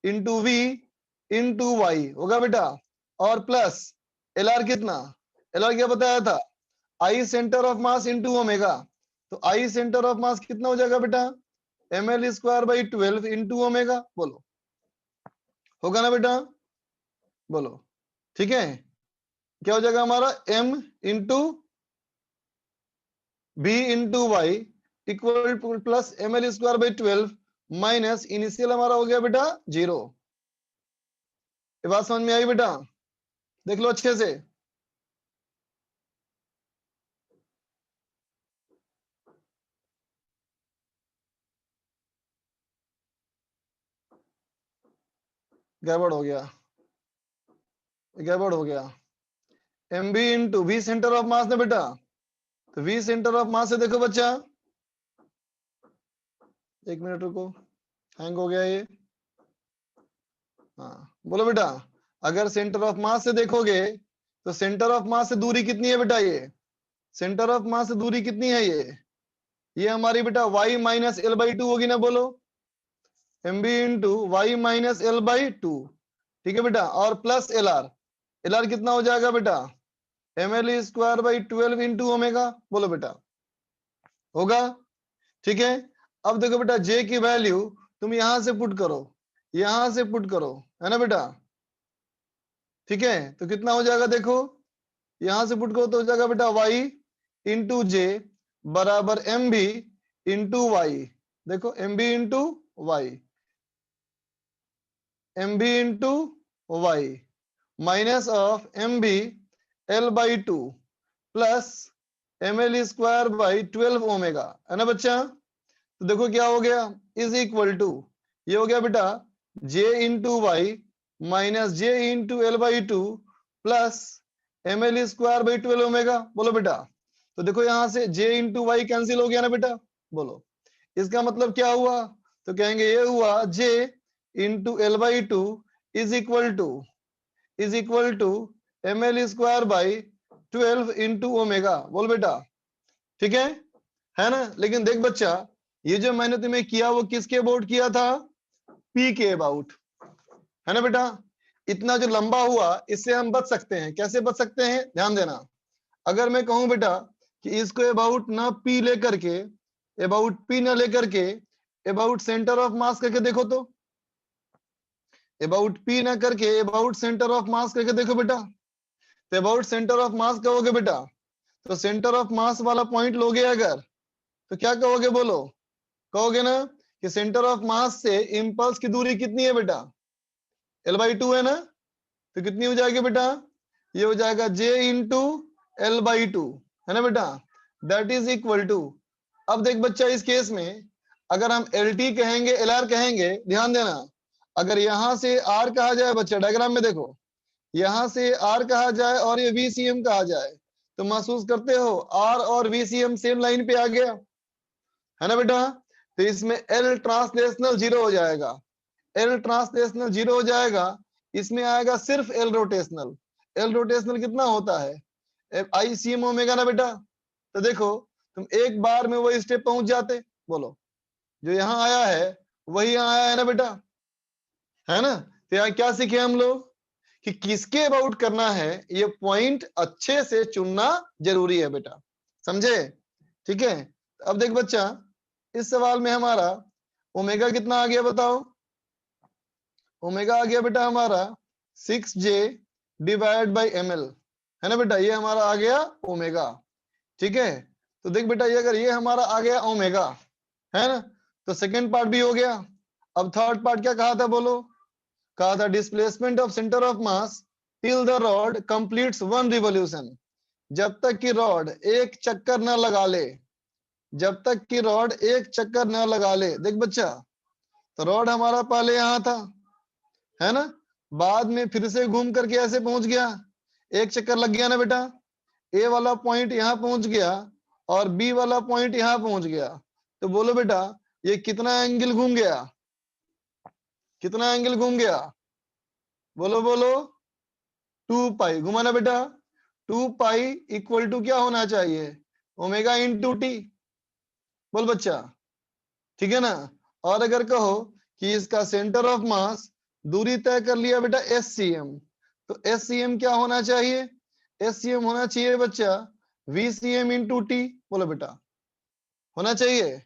into V into Y होगा बेटा, और प्लस एल आर कितना, एल आर क्या बताया था, I centre of mass into omega. तो आई सेंटर ऑफ मास कितना हो जाएगा बेटा, M L square by 12 into omega. बोलो होगा ना बेटा, बोलो। ठीक है। क्या हो जाएगा हमारा, m into b into y equal plus ml square by 12 minus initial हमारा हो गया बेटा 0। ये बात समझ में आई बेटा? देख लो अच्छे से। गड़बड़ हो गया, गड़बड़ हो गया। mb into v centre of मास ना बेटा, तो v सेंटर ऑफ मास से देखो बच्चा, एक मिनट रुको, हैंग हो गया ये। हाँ बोलो बेटा, अगर सेंटर ऑफ मास से देखोगे तो सेंटर ऑफ मास से दूरी कितनी है बेटा? ये सेंटर ऑफ मास से दूरी कितनी है? ये हमारी बेटा y माइनस एल बाई 2 होगी ना, बोलो mb into y minus l by 2, ठीक है बेटा, और प्लस एल आर कितना हो जाएगा बेटा? ml square by 12 into omega, बोलो बेटा होगा, ठीक है। अब देखो बेटा j की वैल्यू तुम यहां से पुट करो, यहां से पुट करो, है ना बेटा, ठीक है। तो कितना हो जाएगा देखो, यहां से पुट करो तो हो जाएगा बेटा y इंटू जे बराबर एम बी इंटू वाई, देखो m b into y, m b into y minus of m b l by 2 plus m L square by 12 omega, है ना बच्चा। तो देखो क्या हो गया, इज इक्वल टू, ये हो गया बेटा j into y minus j into l by 2 plus m L square by 12 omega, बोलो बेटा। तो देखो यहां से j इंटू वाई कैंसिल हो गया ना बेटा, बोलो इसका मतलब क्या हुआ? तो कहेंगे ये हुआ j into l by 2 is equal to m L square by 12 into omega, बोल बेटा, ठीक है ना। लेकिन देख बच्चा, ये जो मैंने तुम्हें किया वो किसके अबाउट किया था? P के अबाउट, है ना बेटा। इतना जो लंबा हुआ इससे हम बच सकते हैं, कैसे बच सकते हैं ध्यान देना। अगर मैं कहूं बेटा कि इसको अबाउट ना P लेकर के, अबाउट P ना लेकर के अबाउट सेंटर ऑफ मास करके देखो, तो अबाउट P ना करके अबाउट सेंटर ऑफ मास करके देखो बेटा। तो अबाउट सेंटर ऑफ मास कहोगे बेटा, तो सेंटर ऑफ मास वाला पॉइंट लोगे अगर, तो क्या कहोगे बोलो, कहोगे ना कि सेंटर ऑफ मास से इंपल्स की दूरी कितनी है बेटा? एल बाई 2 है ना, तो कितनी हो जाएगी बेटा? ये हो जाएगा j इंटू एल बाई 2, है ना बेटा, दैट इज इक्वल टू। अब देख बच्चा इस केस में अगर हम LT कहेंगे LR कहेंगे, ध्यान देना, अगर यहां से R कहा जाए बच्चा, डायग्राम में देखो, यहां से R कहा जाए और ये VCM कहा जाए, तो महसूस करते हो R और VCM सेम लाइन पे आ गया, है ना बेटा। तो इसमें L ट्रांसलेशनल 0 हो जाएगा, L ट्रांसलेशनल 0 हो जाएगा, इसमें आएगा सिर्फ L रोटेशनल। L रोटेशनल कितना होता है? ICM ओमेगा ना बेटा। तो देखो तुम एक बार में वो स्टेप पहुंच जाते, बोलो जो यहाँ आया है वही यहाँ आया है ना बेटा, है ना। तो यहाँ क्या सीखे हम लोग कि किसके अबाउट करना है, ये पॉइंट अच्छे से चुनना जरूरी है बेटा, समझे, ठीक है। अब देख बच्चा इस सवाल में हमारा ओमेगा कितना आ गया बताओ? ओमेगा आ गया बेटा हमारा 6j डिवाइड बाई ml, है ना बेटा, ये हमारा आ गया ओमेगा, ठीक है। तो देख बेटा ये अगर ये हमारा आ गया ओमेगा, है ना, तो सेकंड पार्ट भी हो गया। अब थर्ड पार्ट क्या कहा था बोलो? कहा था displacement of centre of mass till the rod completes 1 revolution, जब तक कि रॉड एक चक्कर न लगा ले, जब तक कि रॉड एक चक्कर न लगा ले। देख बच्चा, तो रॉड हमारा पहले यहां था, है ना, बाद में फिर से घूम करके ऐसे पहुंच गया, एक चक्कर लग गया ना बेटा, ए वाला पॉइंट यहाँ पहुंच गया और बी वाला पॉइंट यहाँ पहुंच गया। तो बोलो बेटा ये कितना एंगल घूम गया? कितना एंगल घूम गया? बोलो बोलो 2 पाई घुमा ना बेटा। 2 पाई इक्वल टू क्या होना चाहिए? ओमेगा इंटू टी, बोल बच्चा, ठीक है ना। और अगर कहो कि इसका सेंटर ऑफ मास दूरी तय कर लिया बेटा SCM, तो SCM क्या होना चाहिए? SCM होना चाहिए बच्चा VCM इंटू टी, बोलो बेटा होना चाहिए,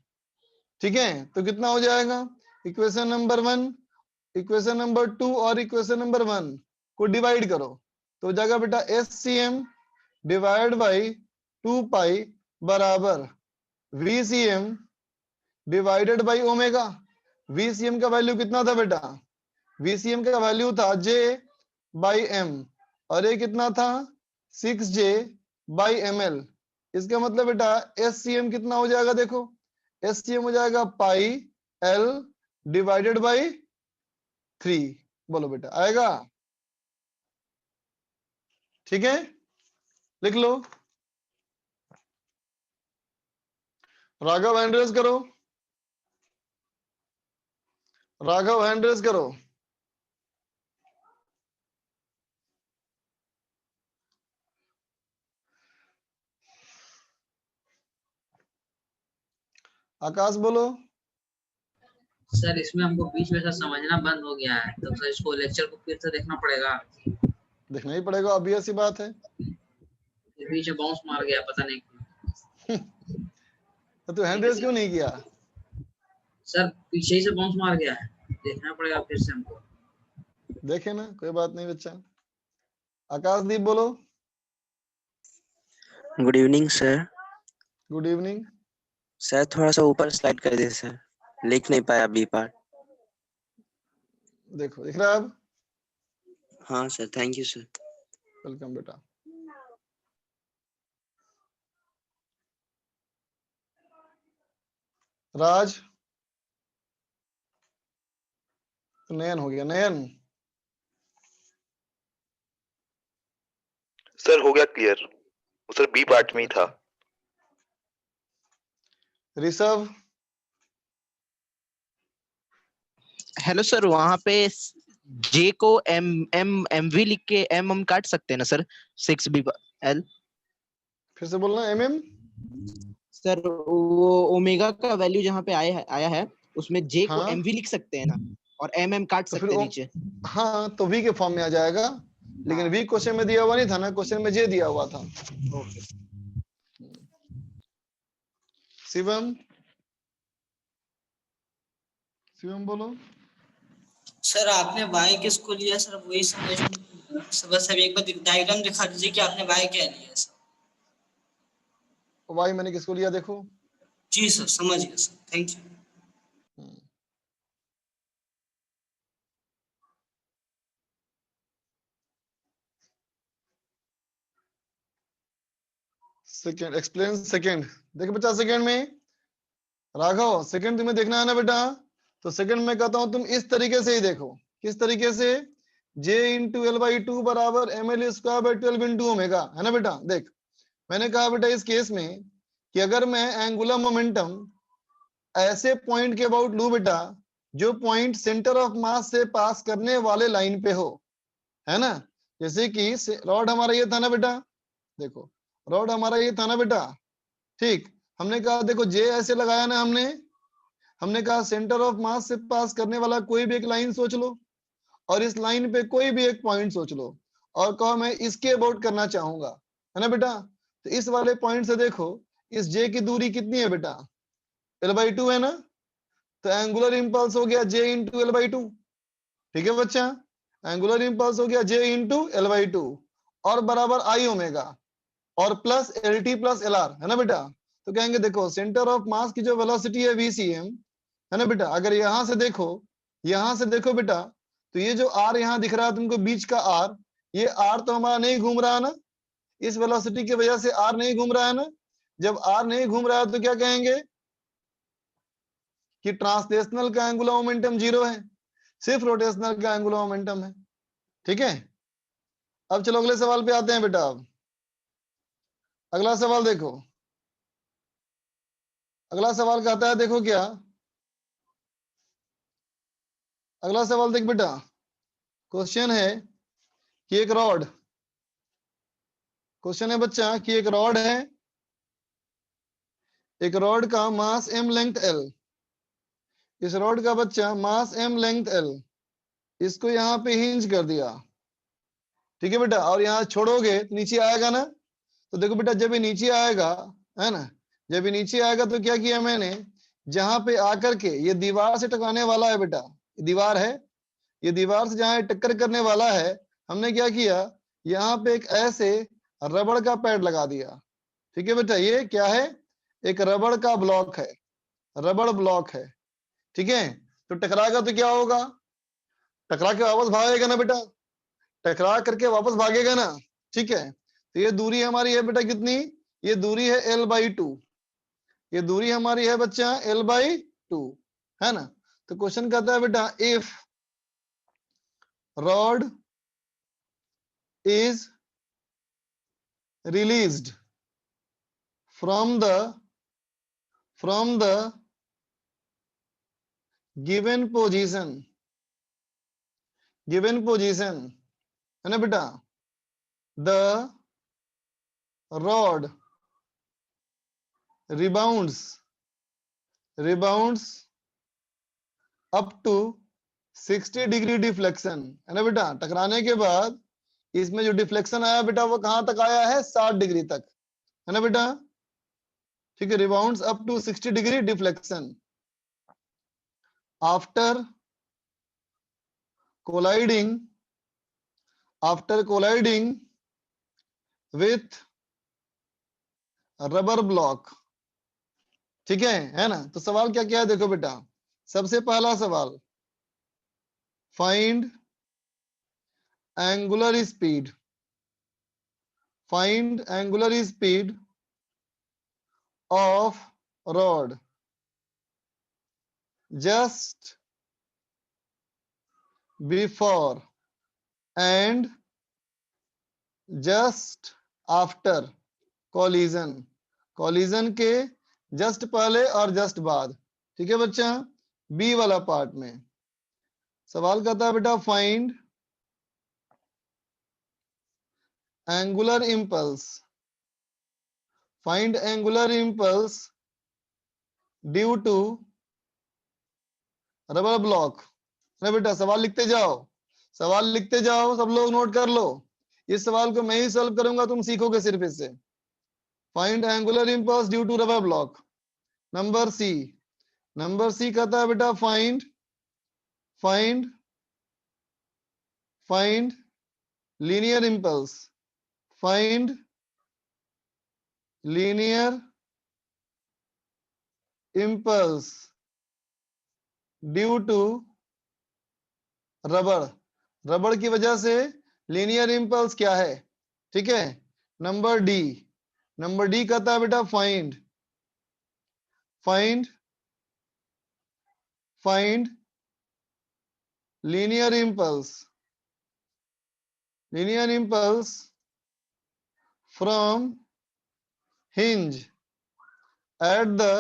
ठीक है। तो कितना हो जाएगा? इक्वेशन नंबर 1, इक्वेशन नंबर 2 और इक्वेशन नंबर 1 को डिवाइड करो, तो हो जाएगा बेटा SCM डिवाइड बाई 2 पाई बराबर VCM divided by omega. VCM का वैल्यू कितना था बेटा? VCM का वैल्यू था J बाई M और ये कितना था 6J बाई ML। इसका मतलब बेटा SCM कितना हो जाएगा? देखो SCM हो जाएगा पाई L डिवाइडेड बाई 3। बोलो बेटा आएगा? ठीक है, लिख लो। राघव हैंड रेज करो, राघव हैंड रेज करो। आकाश बोलो। सर इसमें हमको बीच में से समझना बंद हो गया है, तो सर इसको लेक्चर को फिर से देखना पड़ेगा। देखना ही पड़ेगा, ऑब्वियस सी बात है। बीच में बाउंस मार गया, पता नहीं क्यों। तो तू हैंड रेज क्यों नहीं किया? सर पीछे ही से बाउंस मार गया है, देखना पड़ेगा फिर से हमको। देखे ना, कोई बात नहीं बच्चा। आकाशदीप बोलो। Good evening sir. Good evening. Sir थोड़ा सा ऊपर स्लाइड कर दे सर, लिख नहीं पाया बी पार्ट। देखो दिख रहा है अब? हाँ sir, thank you sir. Welcome बेटा। राज, तो नयन हो गया। नयन सर हो गया क्लियर, वो सर बी पार्ट में ही था। ऋषभ। हेलो सर, वहां पे जे को MV लिख के MM काट सकते हैं ना सर? 6BL। फिर से बोलना। MM सर वो ओमेगा का वैल्यू जहाँ पे आया है उसमें जे को हाँ। MV लिख सकते हैं ना, और MM काट तो सकते फिर हैं नीचे। हाँ, तो V के फॉर्म में आ जाएगा, लेकिन V क्वेश्चन में दिया हुआ नहीं था ना, क्वेश्चन में J दिया हुआ था। शिवम, शिवम बोलो। सर आपने वाई किसको लिया सर, वही समझ सर, बस अब एक बार डायग्राम दिखा दीजिए कि आपने वाई क्या लिया सर। Y मैंने किसको लिया देखो। जी सर समझ गया sir, thank you. Second explain second. देखो बच्चा सेकंड में राघव, सेकंड तुम्हें देखना है ना बेटा, तो सेकंड में कहता हूं तुम इस तरीके से ही देखो। किस तरीके से? J इंटू L/2 बराबर ML square by 12 into omega, है ना बेटा। देख मैंने कहा बेटा इस केस में कि अगर मैं एंगुलर मोमेंटम ऐसे पॉइंट के अबाउट लू बेटा जो पॉइंट सेंटर ऑफ मास से पास करने वाले लाइन पे हो, है ना। जैसे कि रॉड हमारा ये था ना बेटा, देखो रॉड हमारा ये था ना बेटा, ठीक। हमने कहा देखो J ऐसे लगाया ना हमने कहा सेंटर ऑफ मास से पास करने वाला कोई भी एक लाइन सोच लो, और इस लाइन पे कोई भी एक पॉइंट सोच लो, और कहो मैं इसके अबाउट करना चाहूंगा, है ना बेटा। तो इस वाले पॉइंट से देखो इस J की दूरी कितनी है बेटा? L/2 है ना। तो एंगुलर इंपल्स हो गया J इंटू L/2। ठीक है बच्चा, एंगुलर इंपल्स हो गया J इंटू L/2 और बराबर I ओमेगा और प्लस LT प्लस LR, है ना बेटा। तो कहेंगे देखो सेंटर ऑफ मास की जो वेलोसिटी है VCM, है ना बेटा। अगर यहां से देखो बेटा, तो ये जो R यहाँ दिख रहा है तुमको बीच का R, ये R तो हमारा नहीं घूम रहा है ना, इस वेलोसिटी की वजह से R नहीं घूम रहा है ना। जब R नहीं घूम रहा है तो क्या कहेंगे कि ट्रांसलेशनल का एंगुलर मोमेंटम 0 है, सिर्फ रोटेशनल का एंगुलर मोमेंटम है। ठीक है, अब चलो अगले सवाल पे आते हैं बेटा। अब अगला सवाल देखो, अगला सवाल कहता है देखो क्या, अगला सवाल देख बेटा, क्वेश्चन है कि एक रॉड, क्वेश्चन है बच्चा कि एक रॉड है, एक रॉड का मास M लेंथ L, इस रॉड का बच्चा मास M लेंथ L, इसको यहाँ पे हिंज कर दिया, ठीक है बेटा। और यहाँ छोड़ोगे तो नीचे आएगा ना। तो देखो बेटा जब ये नीचे आएगा, है ना, जब ये नीचे आएगा तो क्या किया मैंने, जहां पे आकर के ये दीवार से टकराने वाला है बेटा, दीवार है, ये दीवार से जहां टक्कर करने वाला है, हमने क्या किया, यहाँ पे एक ऐसे रबड़ का पैड लगा दिया। ठीक है बेटा, ये क्या है, एक रबड़ का ब्लॉक है। रबड़ ब्लॉक है, ठीक है। तो टकराएगा तो क्या होगा, टकरा के वापस भागेगा ना बेटा, टकरा करके वापस भागेगा ना, ठीक है। तो ये दूरी हमारी है बेटा कितनी, ये दूरी है l/2, ये दूरी हमारी है बच्चा l/2, है ना। तो क्वेश्चन कहता है बेटा if rod is released from the given position है ना बेटा, the rod rebounds up to 60 degree deflection, है ना बेटा। टकराने के बाद इसमें जो डिफ्लेक्शन आया बेटा वो कहां तक आया है, 60 डिग्री तक, है ना बेटा, ठीक है। Rebounds up to 60 degree deflection after colliding with rubber block, ठीक है ना। तो सवाल क्या क्या है देखो बेटा, सबसे पहला सवाल find angular speed of rod just before and just after collision के जस्ट पहले और जस्ट बाद, ठीक है बच्चा। बी वाला पार्ट में सवाल कहता है बेटा find angular impulse due to rubber block, है बेटा। सवाल लिखते जाओ सब लोग नोट कर लो। इस सवाल को मैं ही सॉल्व करूंगा, तुम सीखोगे सिर्फ इससे। Find angular impulse due to rubber block. Number C कहता है बेटा find linear impulse, due to rubber की वजह से लीनियर इंपल्स क्या है, ठीक है। नंबर डी कहता है बेटा find linear impulse from hinge at the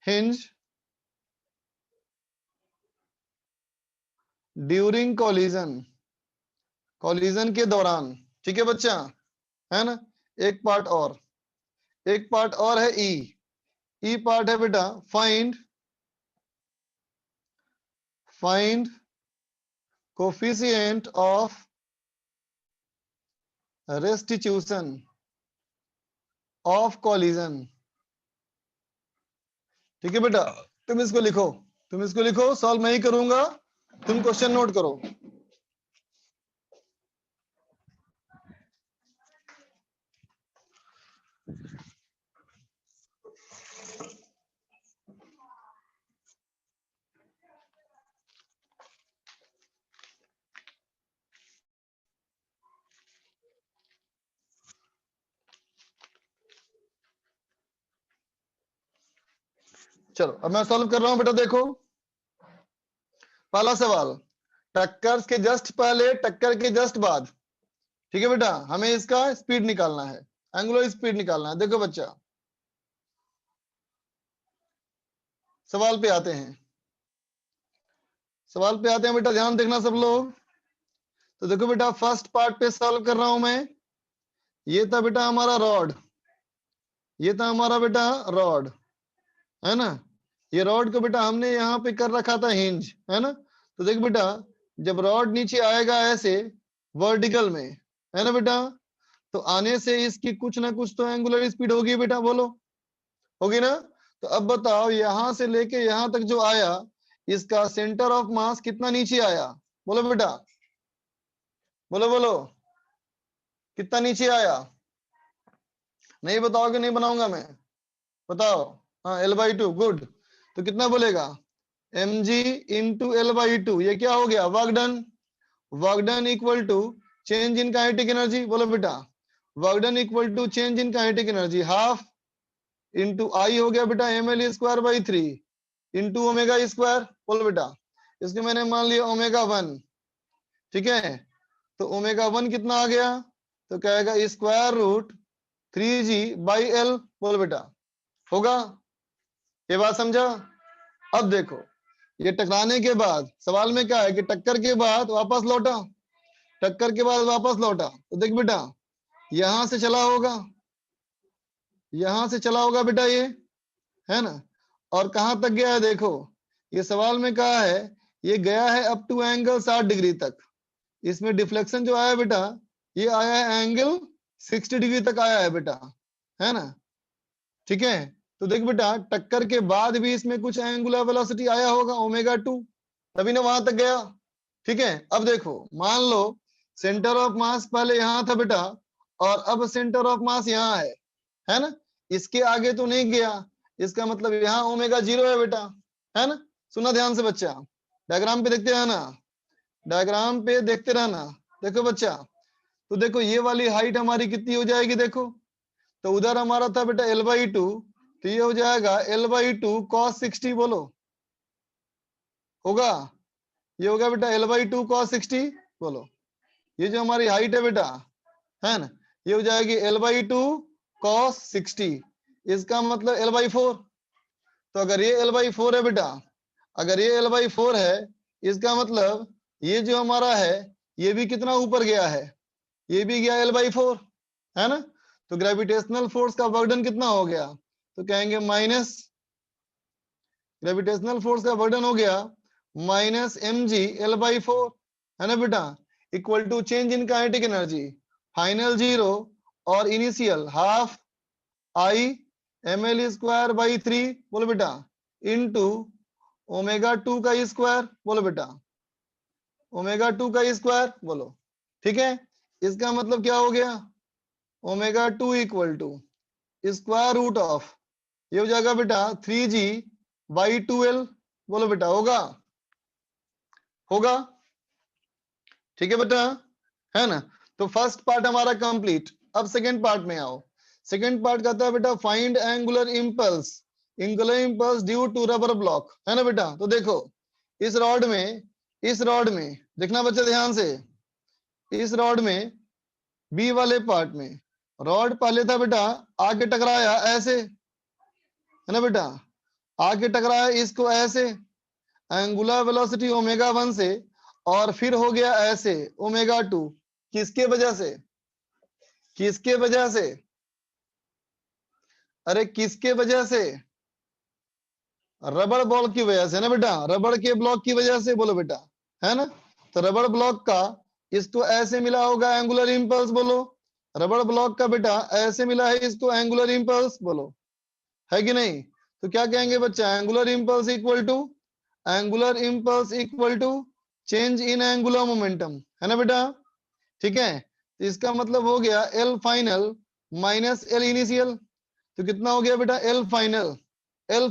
hinge during collision के दौरान, ठीक है बच्चा, है ना। एक पार्ट और है ई पार्ट है बेटा find coefficient of restitution of collision, ठीक है बेटा। तुम इसको लिखो, सॉल्व मैं ही करूंगा, तुम क्वेश्चन नोट करो। चलो अब मैं सॉल्व कर रहा हूं बेटा। देखो पहला सवाल, टक्कर के जस्ट पहले, टक्कर के जस्ट बाद, ठीक है बेटा। हमें इसका स्पीड निकालना है, एंगुलर स्पीड निकालना है। देखो बच्चा सवाल पे आते हैं बेटा, ध्यान देखना सब लोग। तो देखो बेटा फर्स्ट पार्ट पे सॉल्व कर रहा हूं मैं। ये था बेटा हमारा रॉड, है ना। ये रॉड को बेटा हमने यहाँ पे कर रखा था हिंज, है ना। तो देख बेटा जब रॉड नीचे आएगा ऐसे वर्टिकल में, है ना बेटा, तो आने से इसकी कुछ ना कुछ तो एंगुलर स्पीड होगी बेटा, बोलो होगी ना। तो अब बताओ यहां से लेके यहां तक जो आया, इसका सेंटर ऑफ मास कितना नीचे आया, बोलो बेटा, बोलो कितना नीचे आया? नहीं बताओगे नहीं बनाऊंगा मैं, बताओ। हाँ L/2, गुड। तो कितना बोलेगा? mg इंटू L/2, ये क्या हो गया? Work done. Work done equal to change in kinetic energy, बोलो बेटा। Work done equal to change in kinetic energy half into I हो गया बेटा ml²/3 इंटू ओमेगा स्क्वायर, बोलो बेटा। इसको मैंने मान लिया ω1, ठीक है। तो ω1 कितना आ गया? तो कहेगा √3g/L, बोलो बेटा। होगा? ये बात समझा? अब देखो, ये टकराने के बाद सवाल में क्या है कि टक्कर के बाद वापस लौटा, टक्कर के बाद वापस लौटा। तो देख बेटा, यहां से चला होगा, यहां से चला होगा बेटा, ये है ना। और कहां तक गया है? देखो, ये सवाल में कहा है ये गया है अप टू एंगल 60 डिग्री तक। इसमें डिफ्लेक्शन जो आया बेटा, ये आया है एंगल 60 डिग्री तक आया है बेटा, है ना। ठीक है, तो देख बेटा, टक्कर के बाद भी इसमें कुछ एंगुलर वेलोसिटी आया होगा ω2, तभी ना वहां तक गया। ठीक है, अब देखो, मान लो सेंटर ऑफ मास पहले यहां था बेटा, और अब सेंटर ऑफ मास यहाँ है ना। इसके आगे तो नहीं गया, इसका मतलब यहाँ ω0 है बेटा, है ना। सुना ध्यान से बच्चा, डायग्राम पे देखते रहना, डायग्राम पे देखते रहना। देखो बच्चा, तो देखो ये वाली हाइट हमारी कितनी हो जाएगी? देखो, तो उधर हमारा था बेटा L/2, तो ये हो जाएगा L/2 cos 60, बोलो। होगा? ये हो गया बेटा L/2 cos 60, बोलो। ये जो हमारी हाइट है बेटा, है ना, ये हो जाएगी L/2 cos 60, इसका मतलब L/4। तो अगर ये L/4 है बेटा, अगर ये L/4 है, इसका मतलब ये जो हमारा है ये भी कितना ऊपर गया है? ये भी गया L/4, है ना। तो ग्रेविटेशनल फोर्स का वर्कडन कितना हो गया? तो कहेंगे माइनस, ग्रेविटेशनल फोर्स का वर्कडन हो गया माइनस mg L/4, है ना बेटा, equal to change in kinetic energy final 0 और इनिशियल हाफ I ml²/3, बोलो बेटा, इंटू ω2 का स्क्वायर, बोलो बेटा, ω2 का स्क्वायर, बोलो। ठीक है, इसका मतलब क्या हो गया? ω2 equal to square root of, ये हो जाएगा बेटा 3g/2L, बोलो बेटा। होगा? होगा? ठीक है बेटा, है ना। तो फर्स्ट पार्ट हमारा कंप्लीट। अब सेकंड पार्ट में आओ। सेकंड पार्ट कहता है बेटा find angular impulse, angular impulse due to rubber block, है ना बेटा। तो देखो, इस रॉड में देखना बच्चे ध्यान से, इस रॉड में बी वाले पार्ट में रॉड पहले था बेटा, आगे टकराया ऐसे, है ना बेटा, आगे टकराया इसको ऐसे, एंगुलर वेलोसिटी ω1 से, और फिर हो गया ऐसे ω2। किसके वजह से? किसके वजह से? अरे किसके वजह से? रबड़ बॉल की वजह से ना बेटा, रबड़ के ब्लॉक की वजह से, बोलो बेटा, है ना। तो रबड़ ब्लॉक का इसको ऐसे मिला होगा एंगुलर इंपल्स, बोलो। रबड़ ब्लॉक का बेटा ऐसे मिला है इसको एंगुलर इंपल्स, बोलो, है कि नहीं। तो क्या कहेंगे बच्चा? Angular impulse equal to change in angular momentum, है ना बेटा। ठीक है, तो इसका मतलब हो गया L final minus L initial. तो कितना हो गया बेटा? L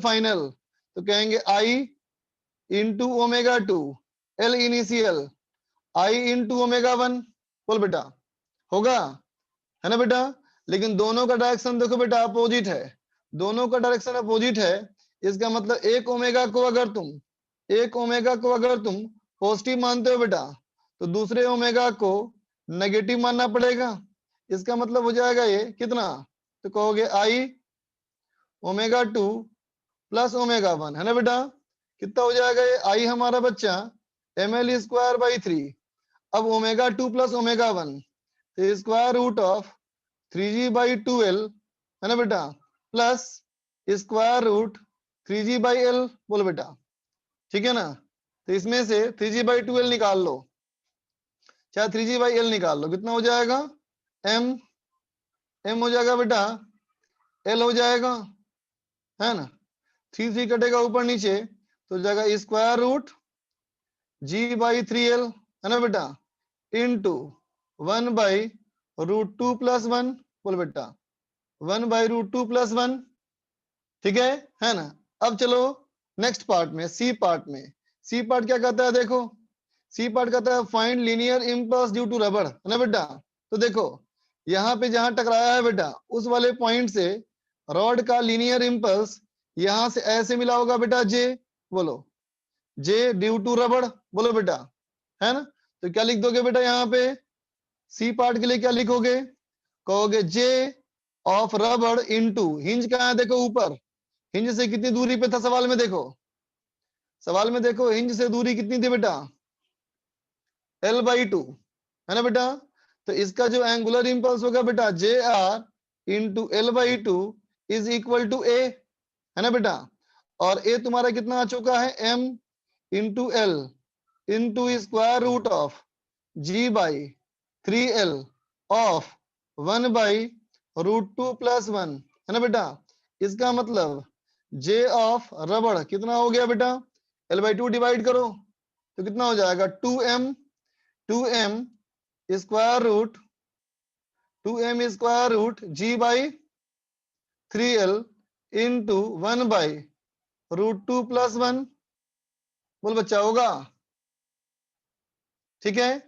फाइनल, तो कहेंगे I into ω2, L initial I into ω1, बोल बेटा। होगा? है ना बेटा। लेकिन दोनों का डायरेक्शन देखो बेटा अपोजिट है, दोनों का डायरेक्शन अपोजिट है। इसका मतलब एक ओमेगा को अगर तुम पॉजिटिव मानते हो बेटा, तो दूसरे ओमेगा को नेगेटिव मानना पड़ेगा। इसका मतलब हो जाएगा ये कितना? तो कहोगे I ω2 प्लस ω1, है ना बेटा। कितना हो जाएगा ये? I हमारा बच्चा ml²/3, अब ω2 प्लस ω1, तो स्क्वायर रूट ऑफ 3g/2L, है ना बेटा, प्लस स्क्वायर रूट 3g/L, बोलो बेटा। ठीक है ना। तो इसमें से 3g/2L निकाल लो, चाहे 3g/L निकाल लो, कितना हो जाएगा? m हो जाएगा बेटा, L हो जाएगा, है ना। 3 कटेगा ऊपर नीचे, तो हो जाएगा स्क्वायर रूट g/3L, है ना बेटा, इंटू 1/√3 √2 + 1, बोलो बेटा 1/√2 + 1, ठीक है ना। अब चलो नेक्स्ट पार्ट में, सी पार्ट में। सी पार्ट क्या कहता है, देखो सी पार्ट कहता है find linear impulse due to rubber, है ना बेटा। तो देखो यहाँ पे जहां टकराया है बेटा, उस वाले पॉइंट से रॉड का लीनियर इंपल्स यहां से ऐसे मिला होगा बेटा जे, बोलो जे ड्यू टू रबड़, बोलो बेटा, है ना। तो क्या लिख दोगे बेटा यहाँ पे, सी पार्ट के लिए क्या लिखोगे, कहोगे जे ऑफ रबड़ इनटू हिंज कहाँ है, देखो ऊपर, हिंज से कितनी दूरी पे था सवाल में, देखो सवाल में देखो हिंज से दूरी कितनी थी बेटा, L/2, है ना बेटा। तो इसका जो एंगुलर इंपल्स होगा बेटा J R into L/2 is equal to A, है ना बेटा। और ए तुम्हारा कितना आ चुका है, m into l into square root of g/3l of 1/√2 + 1, है ना बेटा। इसका मतलब जे ऑफ रबड़ कितना हो गया बेटा, L/2 डिवाइड करो तो कितना हो जाएगा 2m square root g/3l into 1/√2 + 1, बोल बच्चा होगा, ठीक है,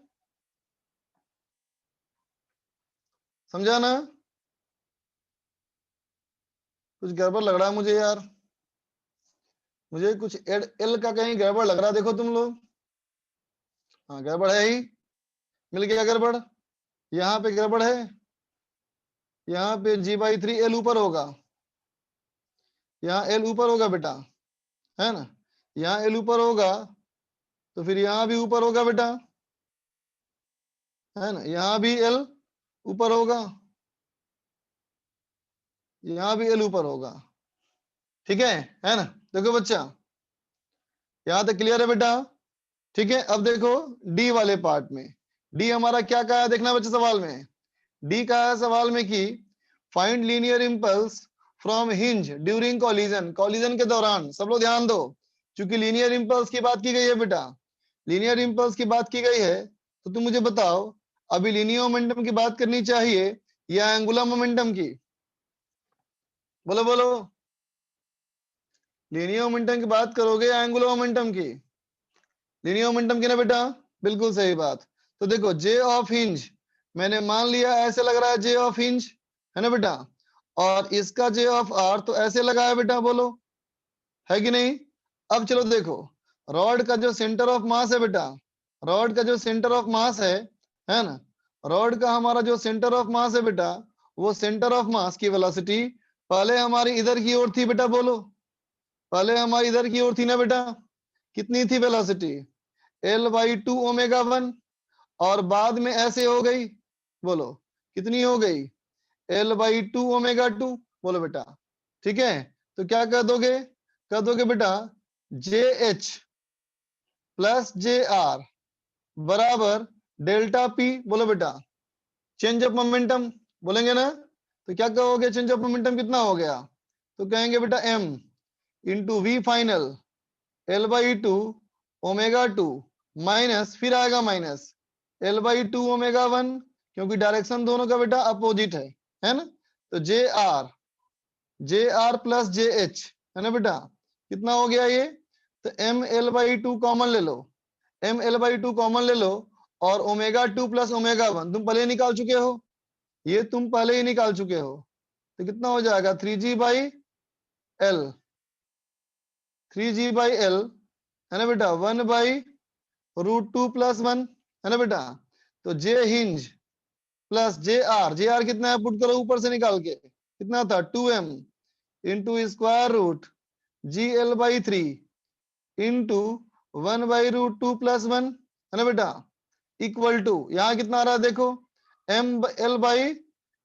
समझा ना। कुछ गड़बड़ लग रहा है मुझे यार, मुझे कुछ एल का कहीं गड़बड़ लग रहा है, देखो तुम लोग, हाँ गड़बड़ है ही, मिल गया गड़बड़, यहाँ पे गड़बड़ है, यहाँ पे g/3l ऊपर होगा, यहाँ l ऊपर होगा बेटा, है ना, यहाँ l ऊपर होगा तो फिर यहाँ भी ऊपर होगा बेटा, है ना, यहाँ भी l ऊपर होगा, यहाँ भी l ऊपर होगा, ठीक है ना। देखो बच्चा यहाँ तक क्लियर है बेटा, ठीक है। अब देखो डी वाले पार्ट में, डी हमारा क्या कहा है देखना बच्चे सवाल में, डी कहा है सवाल में कि find linear impulse from hinge during collision, collision के दौरान, सब लोग ध्यान दो, क्योंकि लीनियर इंपल्स की बात की गई है बेटा, लीनियर इंपल्स की बात की गई है, तो तुम मुझे बताओ अभी लीनियर मोमेंटम की बात करनी चाहिए या एंगुलर मोमेंटम की, बोलो बोलो, लीनियर मोमेंटम की बात करोगे या एंगुलर मोमेंटम की, लीनियर मोमेंटम की ना बेटा, बिल्कुल सही बात। तो देखो जे ऑफ हिंज मैंने मान लिया ऐसे लग रहा है जे ऑफ हिंज, है ना बेटा, और इसका जे ऑफ आर तो ऐसे लगा है बेटा, बोलो है कि नहीं। अब चलो देखो रॉड का जो सेंटर ऑफ मास है बेटा, रॉड का जो सेंटर ऑफ मास है ना, रॉड का हमारा जो सेंटर ऑफ मास है बेटा, वो सेंटर ऑफ मास की वेलोसिटी पहले हमारी इधर की ओर थी बेटा, बोलो पहले हमारी इधर की ओर थी ना बेटा, कितनी थी वेलोसिटी, L/2 ω1, और बाद में ऐसे हो गई, बोलो कितनी हो गई, L/2 ω2, बोलो बेटा, ठीक है। तो क्या कह दोगे बेटा JH + JR बराबर डेल्टा P, बोलो बेटा चेंज ऑफ मोमेंटम, बोलेंगे ना। तो क्या कहोगे चेंज ऑफ मोमेंटम कितना हो गया, तो कहेंगे बेटा m into V final L/2 ω2 minus, फिर आएगा माइनस L/2 ω1, क्योंकि डायरेक्शन दोनों का बेटा अपोजिट है ना। तो JR + JH, है ना बेटा, कितना हो गया ये, तो ML/2 कॉमन ले लो, ML/2 कॉमन ले लो, और ω2 + ω1 तुम पहले निकाल चुके हो, ये तुम पहले ही निकाल चुके हो, तो कितना हो जाएगा 3G/L, 3G/L, है ना बेटा 1/√2 + 1, है ना बेटा। तो J हिंज प्लस JR कितना है, पुट करो ऊपर से निकाल के, कितना था 2m into square root GL/3 into 1/√2 + 1, है ना बेटा, इक्वल टू, यहाँ कितना आ रहा है देखो